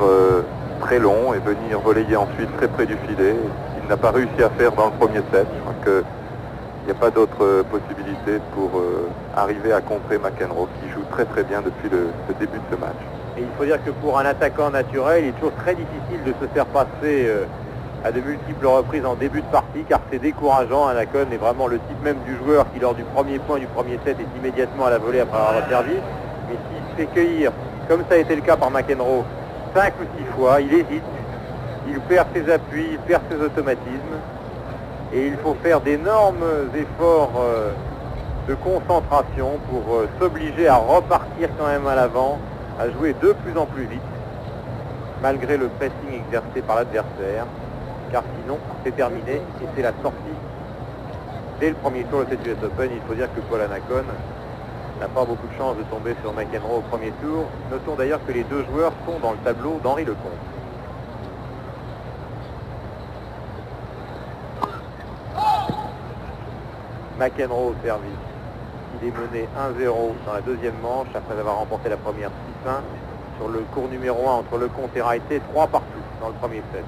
très long et venir relayer ensuite très près du filet. Il n'a pas réussi à faire dans le premier set. Je crois qu'il n'y a pas d'autre possibilité pour arriver à contrer McEnroe, qui joue très bien depuis le début de ce match. Et il faut dire que pour un attaquant naturel, il est toujours très difficile de se faire passer à de multiples reprises en début de partie, car c'est décourageant. Annacone est vraiment le type même du joueur qui, lors du premier point du premier set, est immédiatement à la volée après avoir servi. Mais s'il se fait cueillir, comme ça a été le cas par McEnroe, 5 ou 6 fois, il hésite, il perd ses appuis, il perd ses automatismes, et il faut faire d'énormes efforts de concentration pour s'obliger à repartir quand même à l'avant, à jouer de plus en plus vite, malgré le pressing exercé par l'adversaire, car sinon c'est terminé et c'est la sortie dès le premier tour de cette US Open. Il faut dire que Paul Annacone n'a pas beaucoup de chance de tomber sur McEnroe au premier tour. Notons d'ailleurs que les deux joueurs sont dans le tableau d'Henri Lecomte. McEnroe au service. Il est mené 1-0 dans la deuxième manche après avoir remporté la première 6-1 sur le court numéro 1 entre Lecomte et Raité, 3 partout dans le premier set.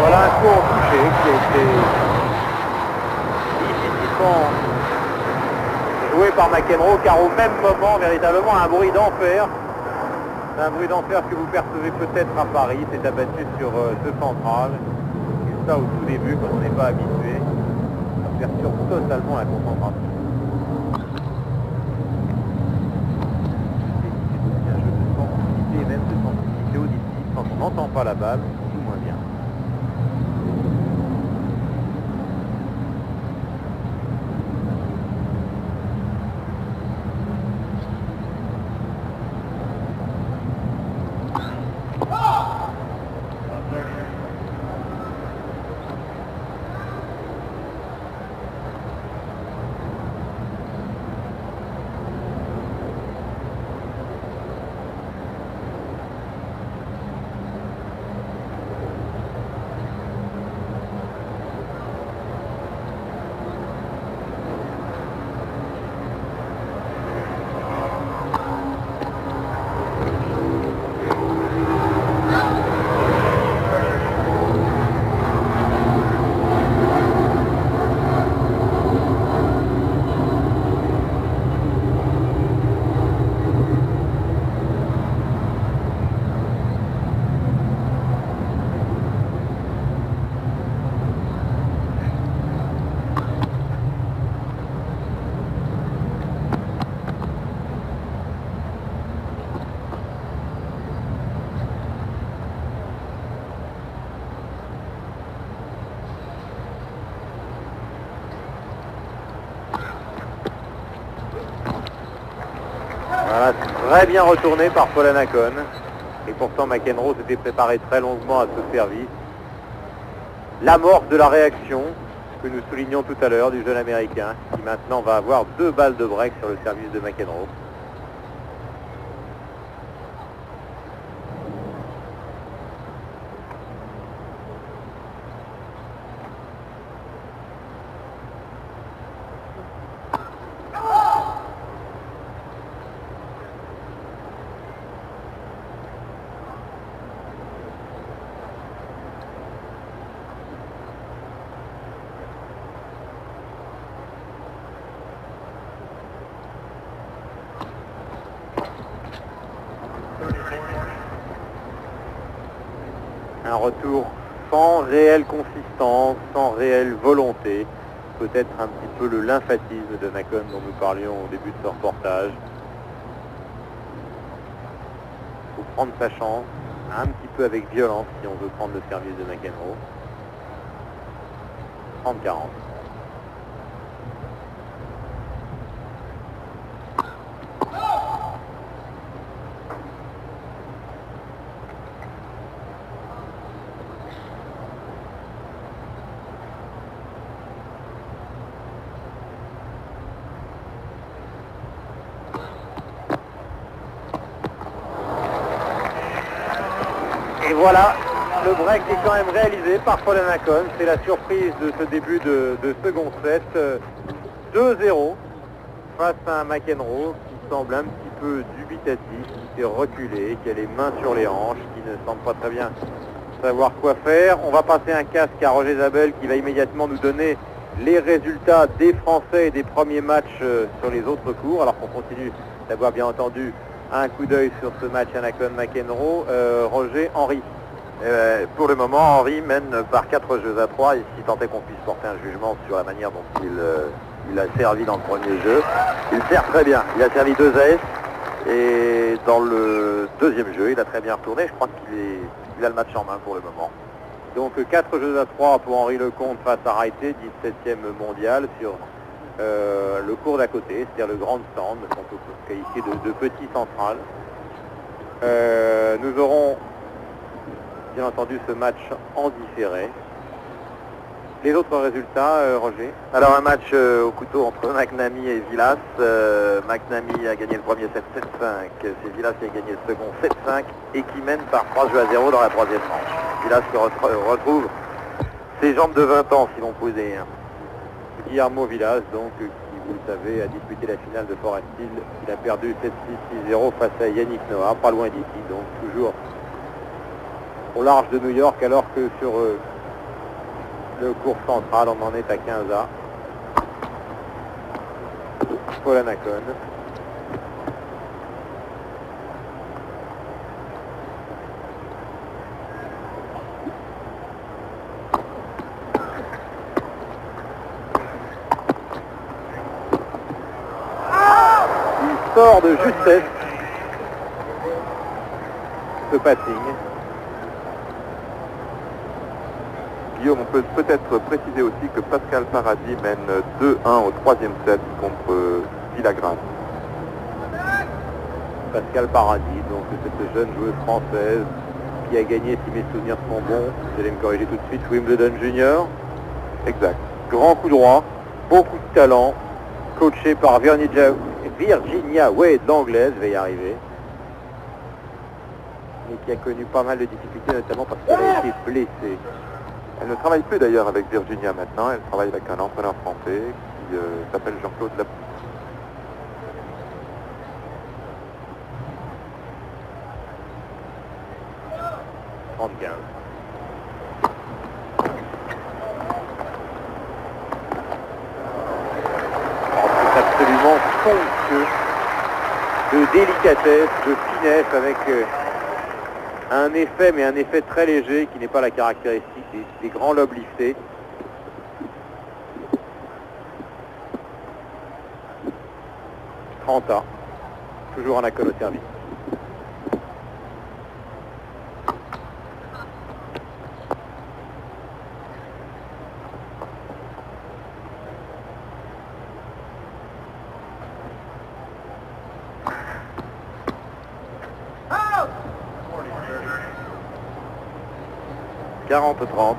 Voilà un coup en touché qui a été difficilement joué par McEnroe, car au même moment, véritablement, un bruit d'enfer. Un bruit d'enfer que vous percevez peut-être à Paris, c'est abattu sur ce central. Et ça, au tout début, quand on n'est pas habitué, ça perturbe totalement la concentration. C'est un jeu de sensibilité et même de sensibilité auditive. Quand on n'entend pas la balle, on joue moins bien. Voilà, très bien retourné par Paul Annacone. Et pourtant McEnroe s'était préparé très longuement à ce service. L'amorce de la réaction que nous soulignions tout à l'heure du jeune américain, qui maintenant va avoir 2 balles de break sur le service de McEnroe. Un retour sans réelle consistance, sans réelle volonté. Peut-être un petit peu le lymphatisme de Annacone dont nous parlions au début de ce reportage. Il faut prendre sa chance, un petit peu avec violence si on veut prendre le service de McEnroe. 30-40. Et voilà, le break est quand même réalisé par Paul Annacone. C'est la surprise de ce début de second set. 2-0 face à un McEnroe qui semble un petit peu dubitatif, qui s'est reculé, qui a les mains sur les hanches, qui ne semble pas très bien savoir quoi faire. On va passer un casque à Roger Zabel qui va immédiatement nous donner les résultats des Français et des premiers matchs sur les autres cours, alors qu'on continue d'avoir bien entendu un coup d'œil sur ce match Annacone-McEnroe. Roger, Henri. Pour le moment, Henri mène par 4 jeux à 3, et si tant est qu'on puisse porter un jugement sur la manière dont il a servi dans le premier jeu. Il sert très bien. Il a servi 2 aces et dans le deuxième jeu. Il a très bien retourné. Je crois qu'il a le match en main pour le moment. Donc 4 jeux à 3 pour Henri Lecomte face à Raité, 17e mondial sur le court d'à côté, c'est-à-dire le grand stand, qu'on peut qualifier de petit central. Nous aurons bien entendu ce match en différé. Les autres résultats, Roger? Alors un match au couteau entre McNamee et Villas. McNamee a gagné le premier 7-7-5, c'est Villas qui a gagné le second 7-5 et qui mène par 3 jeux à 0 dans la troisième manche. Villas qui retrouve ses jambes de 20 ans, si l'on peut dire. Guillermo Villas, donc, qui, vous le savez, a disputé la finale de Forest Hill. Il a perdu 7-6-6-0 face à Yannick Noah, pas loin d'ici, donc toujours au large de New York, alors que sur le cours central, on en est à 15A. Paul Anacone. Il sort de justesse ce passing. Guillaume, on peut peut-être préciser aussi que Pascal Paradis mène 2-1 au troisième set contre Villagrán. Pascal Paradis, donc cette jeune joueuse française qui a gagné, si mes souvenirs sont bons, vous allez me corriger tout de suite, Wimbledon Junior. Exact. Grand coup droit, beaucoup de talent, coaché par Virginia Wade, l'anglaise, va y arriver. Mais qui a connu pas mal de difficultés, notamment parce qu'elle a été blessée. Elle ne travaille plus d'ailleurs avec Virginia maintenant, elle travaille avec un entraîneur français qui s'appelle Jean-Claude Lap. C'est absolument somptueux, de délicatesse, de finesse, avec un effet, mais un effet très léger qui n'est pas la caractéristique des grands lobes liftés. Trenta, toujours en accord au service. « 40-30.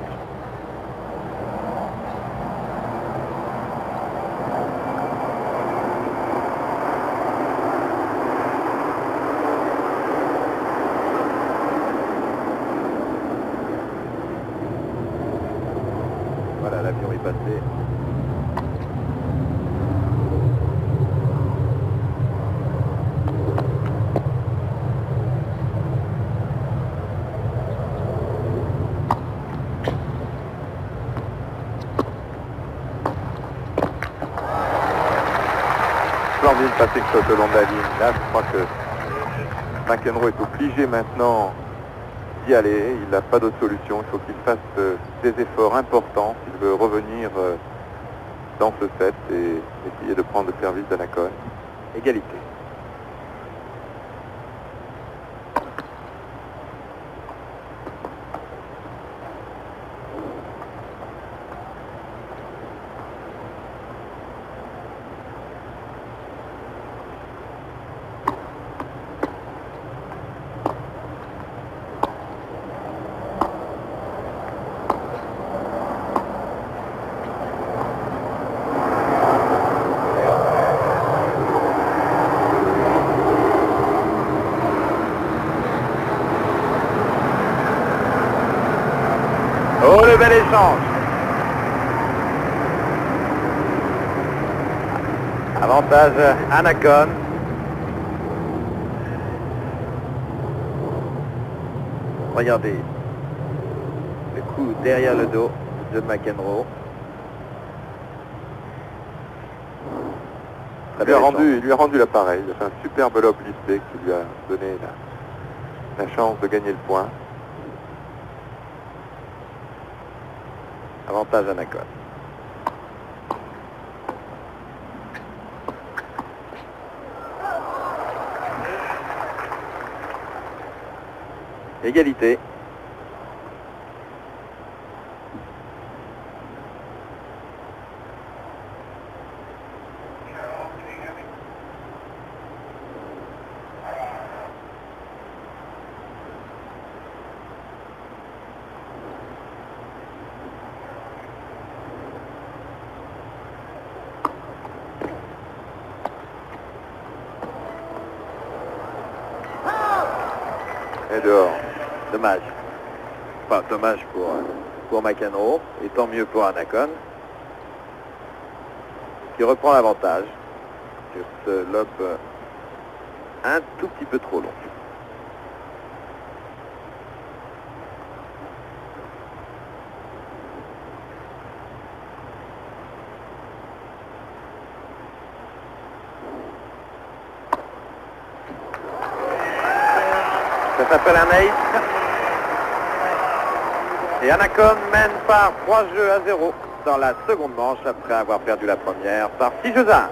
Voilà, l'avion est passé. Splendide passing shot le long de la ligne. Là, je crois que McEnroe est obligé maintenant d'y aller. Il n'a pas d'autre solution. Il faut qu'il fasse des efforts importants s'il veut revenir dans ce set et essayer de prendre le service d'Anacone. Égalité. Oh, le bel échange. Avantage Anacone. Regardez le coup derrière le dos de McEnroe. Il lui a rendu l'appareil. Il a fait un superbe lob lifté qui lui a donné la chance de gagner le point. Avantage Anacone. Égalité. Et dehors. Dommage. Enfin, dommage pour McEnroe, et tant mieux pour Anacone, qui reprend l'avantage sur ce lob un tout petit peu trop long. Ça s'appelle un ace. Et Anacone mène par 3 jeux à 0 dans la seconde manche après avoir perdu la première par 6 jeux à 1.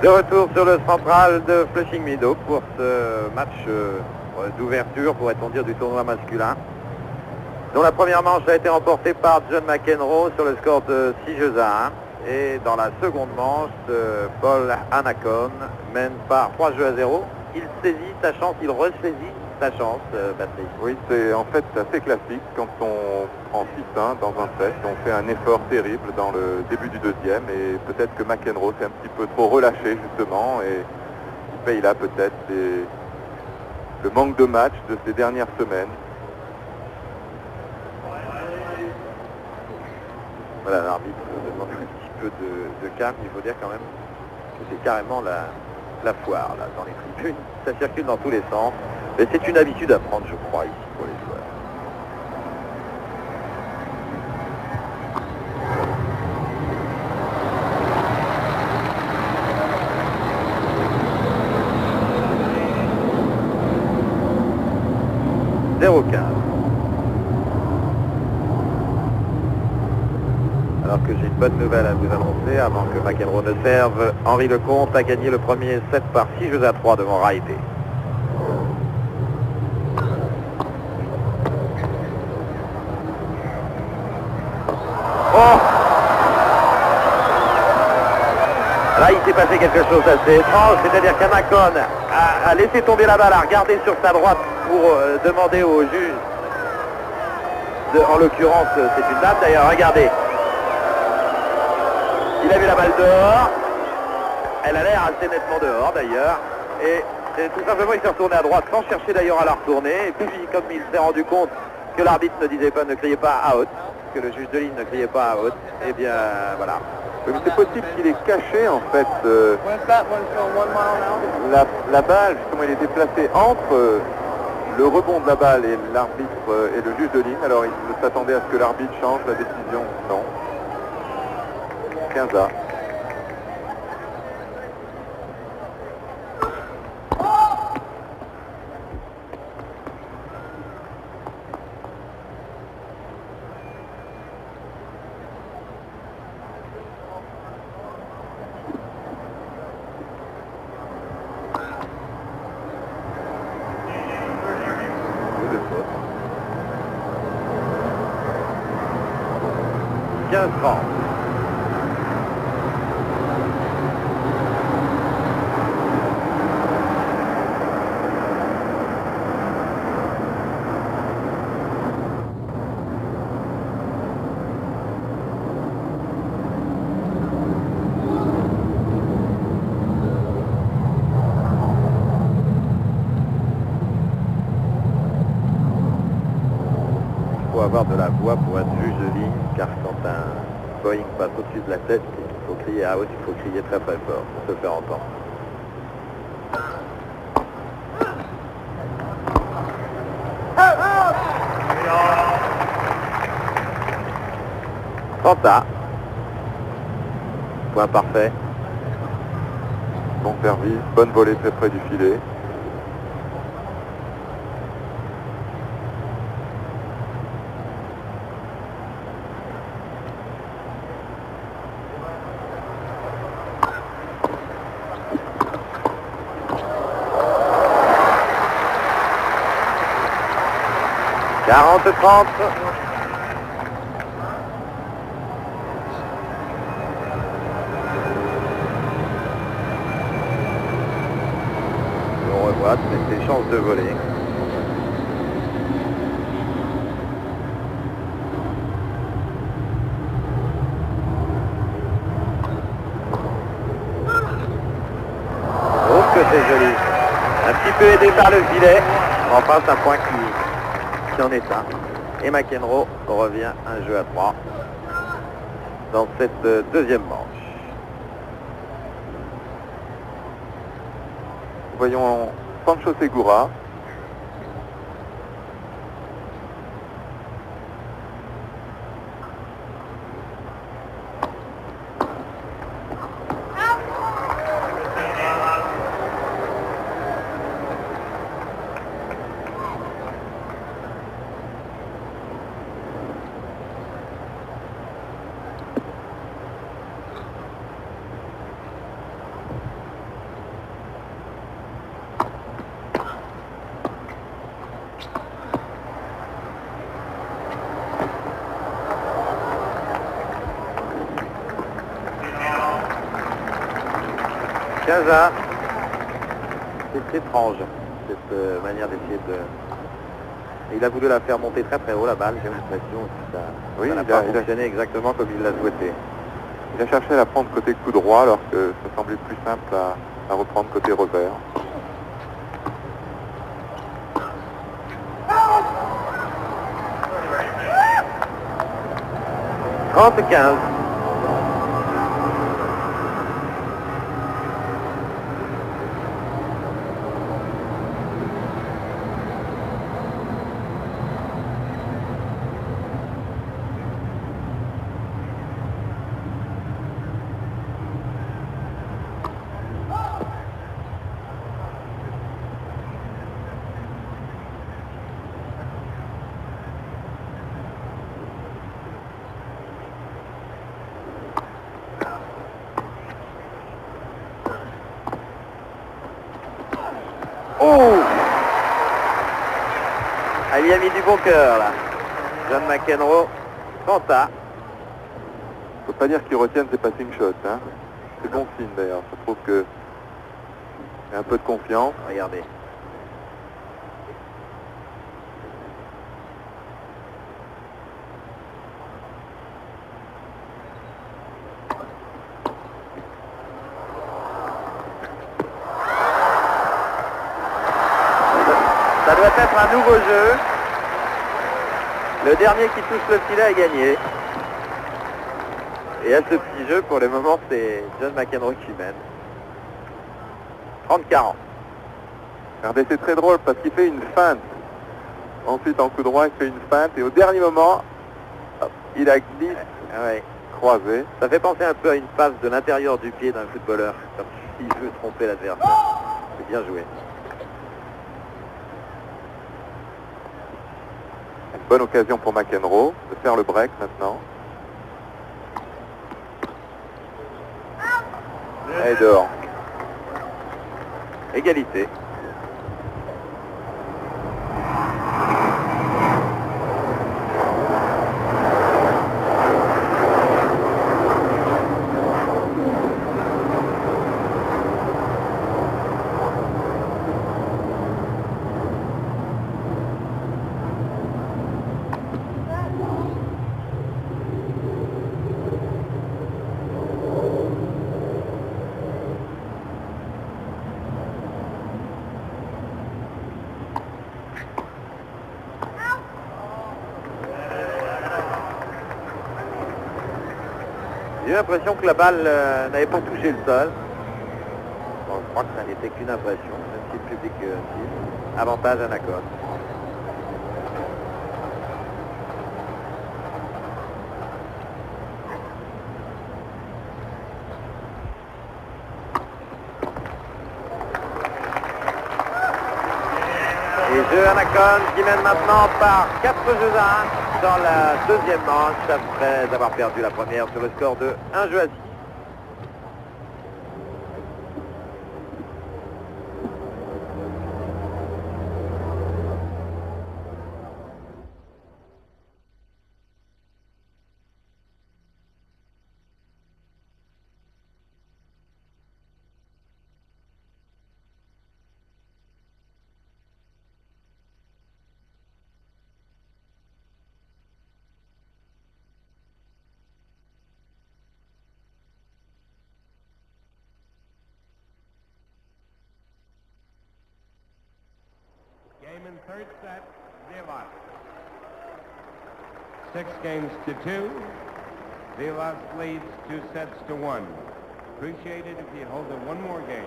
De retour sur le central de Flushing Meadows pour ce match d'ouverture, pourrait-on dire, du tournoi masculin, dont la première manche a été remportée par John McEnroe sur le score de 6 jeux à 1. Et dans la seconde manche, Paul Anacone mène par 3 jeux à 0. Il saisit sa chance, il ressaisit sa chance, Patrick. Oui, c'est en fait assez classique quand on prend 6-1 dans un set. On fait un effort terrible dans le début du deuxième et peut-être que McEnroe s'est un petit peu trop relâché justement et il paye là peut-être le manque de match de ces dernières semaines. Voilà, l'arbitre demande un petit peu de calme. Il faut dire quand même que c'est carrément la foire là, dans les tribunes. Ça circule dans tous les sens. Mais c'est une habitude à prendre, je crois, ici pour les joueurs. « 0-15. » Alors que j'ai une bonne nouvelle à vous annoncer avant que McEnroe ne serve. Henri Lecomte a gagné le premier set par 6 jeux à 3 devant Raïté. Oh! Là, il s'est passé quelque chose d'assez étrange, c'est-à-dire qu'Anacone a laissé tomber la balle, a regardé sur sa droite pour demander au juge, en l'occurrence, c'est une dame d'ailleurs, regardez. Il a vu la balle dehors, elle a l'air assez nettement dehors d'ailleurs, et tout simplement il s'est retourné à droite sans chercher d'ailleurs à la retourner, et puis comme il s'est rendu compte que l'arbitre ne criait pas à out, que le juge de ligne ne criait pas à out, et bien voilà. Oui, mais c'est possible qu'il ait caché en fait la balle, justement il était placé entre le rebond de la balle et l'arbitre et le juge de ligne, alors il s'attendait à ce que l'arbitre change la décision, non. 15 à. faut avoir de la voix pour être juge de ligne, car quand un Boeing passe au-dessus de la tête, il faut crier out, il faut crier très très fort pour se faire entendre. Quanta. Point parfait. Bon service, bonne volée très près du filet. « 40-30. On revoit ses chances de voler. Oh que c'est joli. Un petit peu aidé par le filet. Enfin c'est un point qui en est un. Et McEnroe revient un jeu à 3 dans cette deuxième manche. Voyons Pancho Segura. C'est étrange cette manière d'essayer de... Il a voulu la faire monter très très haut la balle, j'ai l'impression que ça n'a pas fonctionné exactement comme il l'a souhaité. Il a cherché à la prendre côté coup droit alors que ça semblait plus simple à reprendre côté revers. « 30-15. Oh! Elle y a mis du bon cœur là. John McEnroe, Quanta. Faut pas dire qu'il retienne ses passing shots, hein. C'est bon signe d'ailleurs. Ça prouve que il y a un peu de confiance. Regardez. Ça doit être un nouveau jeu. Le dernier qui touche le filet a gagné. Et à ce petit jeu, pour le moment, c'est John McEnroe qui mène. 30-40. Regardez, c'est très drôle parce qu'il fait une feinte. Ensuite, en coup droit, il fait une feinte. Et au dernier moment, hop, il a glissé, Ouais. croisé. Ça fait penser un peu à une passe de l'intérieur du pied d'un footballeur, comme s'il veut tromper l'adversaire. C'est bien joué. Une bonne occasion pour McEnroe de faire le break maintenant. Et dehors. Égalité. J'ai eu l'impression que la balle n'avait pas touché le sol. Bon, je crois que ça n'était qu'une impression, même si le public siffle. Avantage Anacone. Et jeu Anacone qui mène maintenant par 4 jeux à 1 dans la deuxième manche après avoir perdu la première sur le score de 1 jeu à 6. Game in third set, Vivas. 6 games to 2. Vivas leads 2 sets to 1. Appreciate it if you hold it one more game.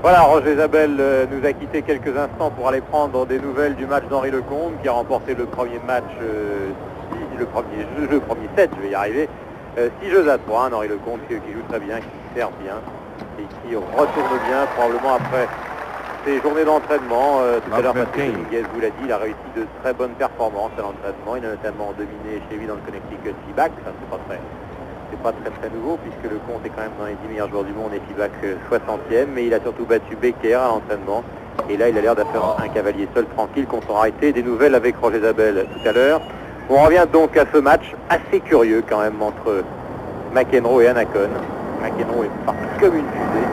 Voilà, Roger Zabel nous a quitté quelques instants pour aller prendre des nouvelles du match d'Henri Lecomte qui a remporté le premier match, le premier set, je vais y arriver, 6 jeux à 3, Henri Lecomte qui joue très bien, qui sert bien et qui retourne bien probablement après ses journées d'entraînement. Tout à l'heure, Patrick Dominguez vous l'a dit, il a réussi de très bonnes performances à l'entraînement, il a notamment dominé chez lui dans le Connecticut feedback, ça c'est pas très nouveau puisque le compte est quand même dans les 10 meilleurs joueurs du monde et feedback 60e, mais il a surtout battu Becker à l'entraînement et là il a l'air d'affaire un cavalier seul tranquille qu'on saura arrêter. Des nouvelles avec Roger Zabel tout à l'heure. On revient donc à ce match assez curieux quand même entre McEnroe et Anacone. McEnroe est parti comme une fusée.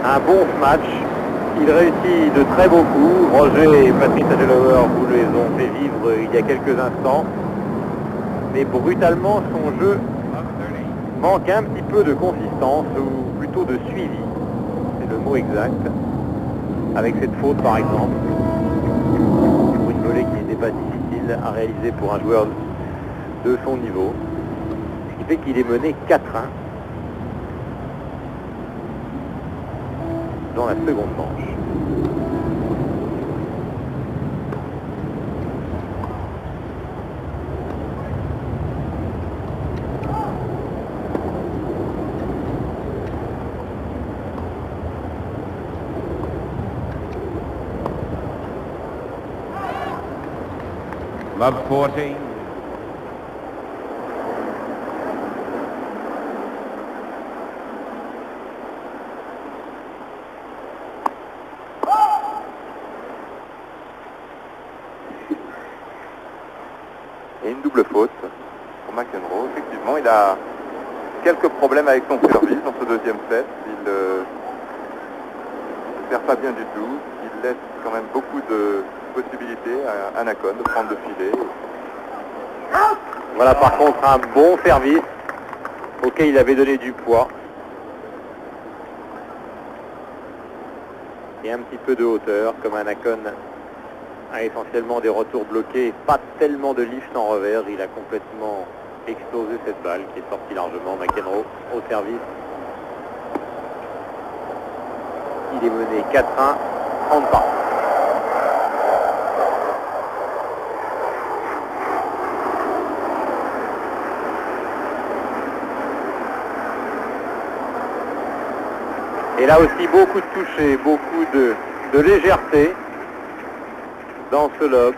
Un bon match. Il réussit de très beaux coups. Roger et Patrice Agelower vous les ont fait vivre il y a quelques instants. Mais brutalement, son jeu manque un petit peu de consistance, ou plutôt de suivi. C'est le mot exact. Avec cette faute, par exemple. Pour une volée qui n'était pas difficile à réaliser pour un joueur de son niveau. Ce qui fait qu'il est mené 4-1 dans la seconde manche. Love 40. Et une double faute pour McEnroe. Effectivement, il a quelques problèmes avec son service dans ce deuxième set. Il ne sert pas bien du tout. Il laisse quand même beaucoup de possibilités à Anacone de prendre le filet. Voilà par contre un bon service auquel il avait donné du poids. Et un petit peu de hauteur, comme Anacone a essentiellement des retours bloqués, pas tellement de lift en revers, il a complètement explosé cette balle qui est sortie largement. McEnroe au service. Il est mené 4-1, 30 pas. Et là aussi beaucoup de toucher, beaucoup de légèreté dans ce lob.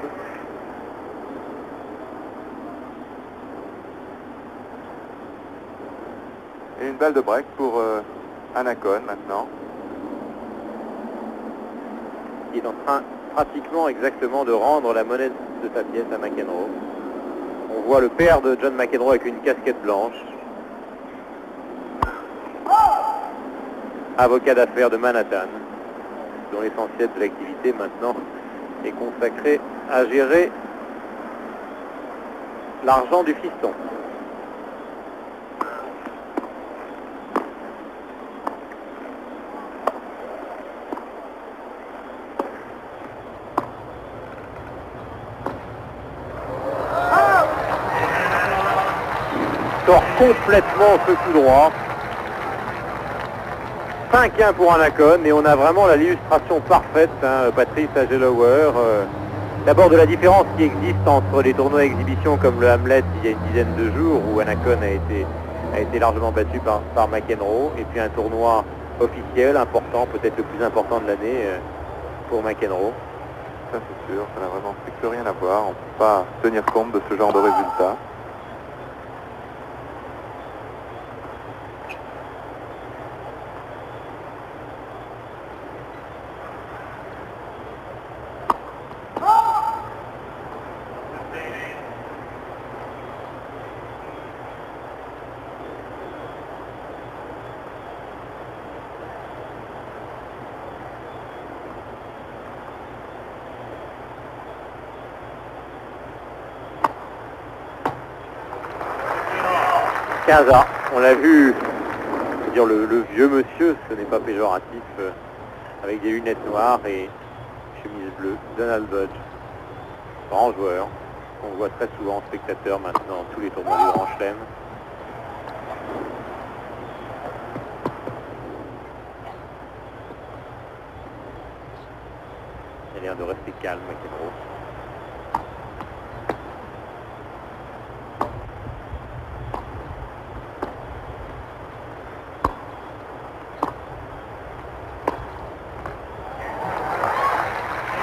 Et une balle de break pour Anacone maintenant. Il est en train pratiquement exactement de rendre la monnaie de sa pièce à McEnroe. On voit le père de John McEnroe avec une casquette blanche. avocat d'affaires de Manhattan, dont l'essentiel de l'activité maintenant est consacré à gérer l'argent du fiston. Sort complètement ce coup droit. 5-1 pour Anacon, et on a vraiment l'illustration parfaite, hein, Patrice Agelower. D'abord de la différence qui existe entre les tournois exhibition comme le Hamlet il y a une dizaine de jours où Anacon a été largement battu par McEnroe, et puis un tournoi officiel important, peut-être le plus important de l'année pour McEnroe. Ça c'est sûr, ça n'a vraiment strictement rien à voir, on ne peut pas tenir compte de ce genre de résultats. On l'a vu, je veux dire le vieux monsieur, ce n'est pas péjoratif, avec des lunettes noires et chemise bleue, Donald Budge, grand joueur, qu'on voit très souvent en spectateur maintenant dans tous les tournois du Grand Chelem. Il a l'air de rester calme, McEnroe.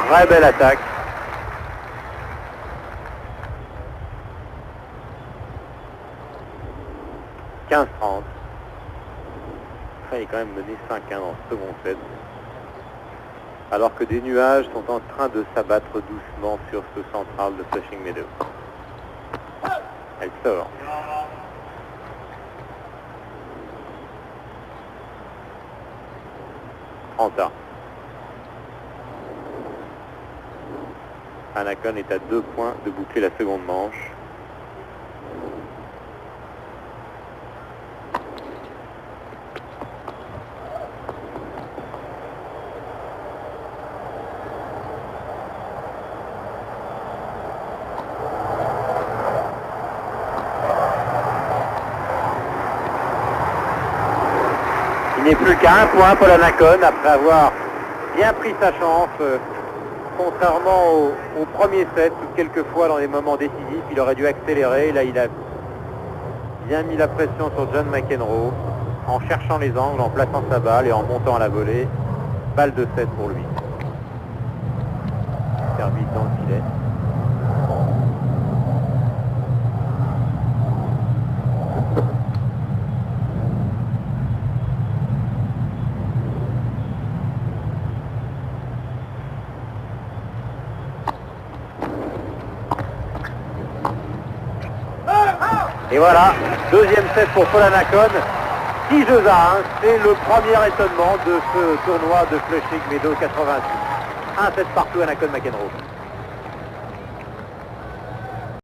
Très belle attaque. « 15-30. » Il est quand même mené 5-1 dans ce second set. Alors que des nuages sont en train de s'abattre doucement sur ce central de Flushing Meadow. Elle sort. Trenta. Anacon est à 2 points de boucler la seconde manche. Il n'est plus qu'à 1 point pour Anacon après avoir bien pris sa chance. Contrairement au premier set, où quelquefois dans les moments décisifs, il aurait dû accélérer. Là, il a bien mis la pression sur John McEnroe, en cherchant les angles, en plaçant sa balle et en montant à la volée. Balle de 7 pour lui. Servi dans le filet. Et voilà, deuxième set pour Paul Anacon. 6 jeux à 1, c'est le premier étonnement de ce tournoi de Flushing Meadows 86. Un set partout, Anacon McEnroe.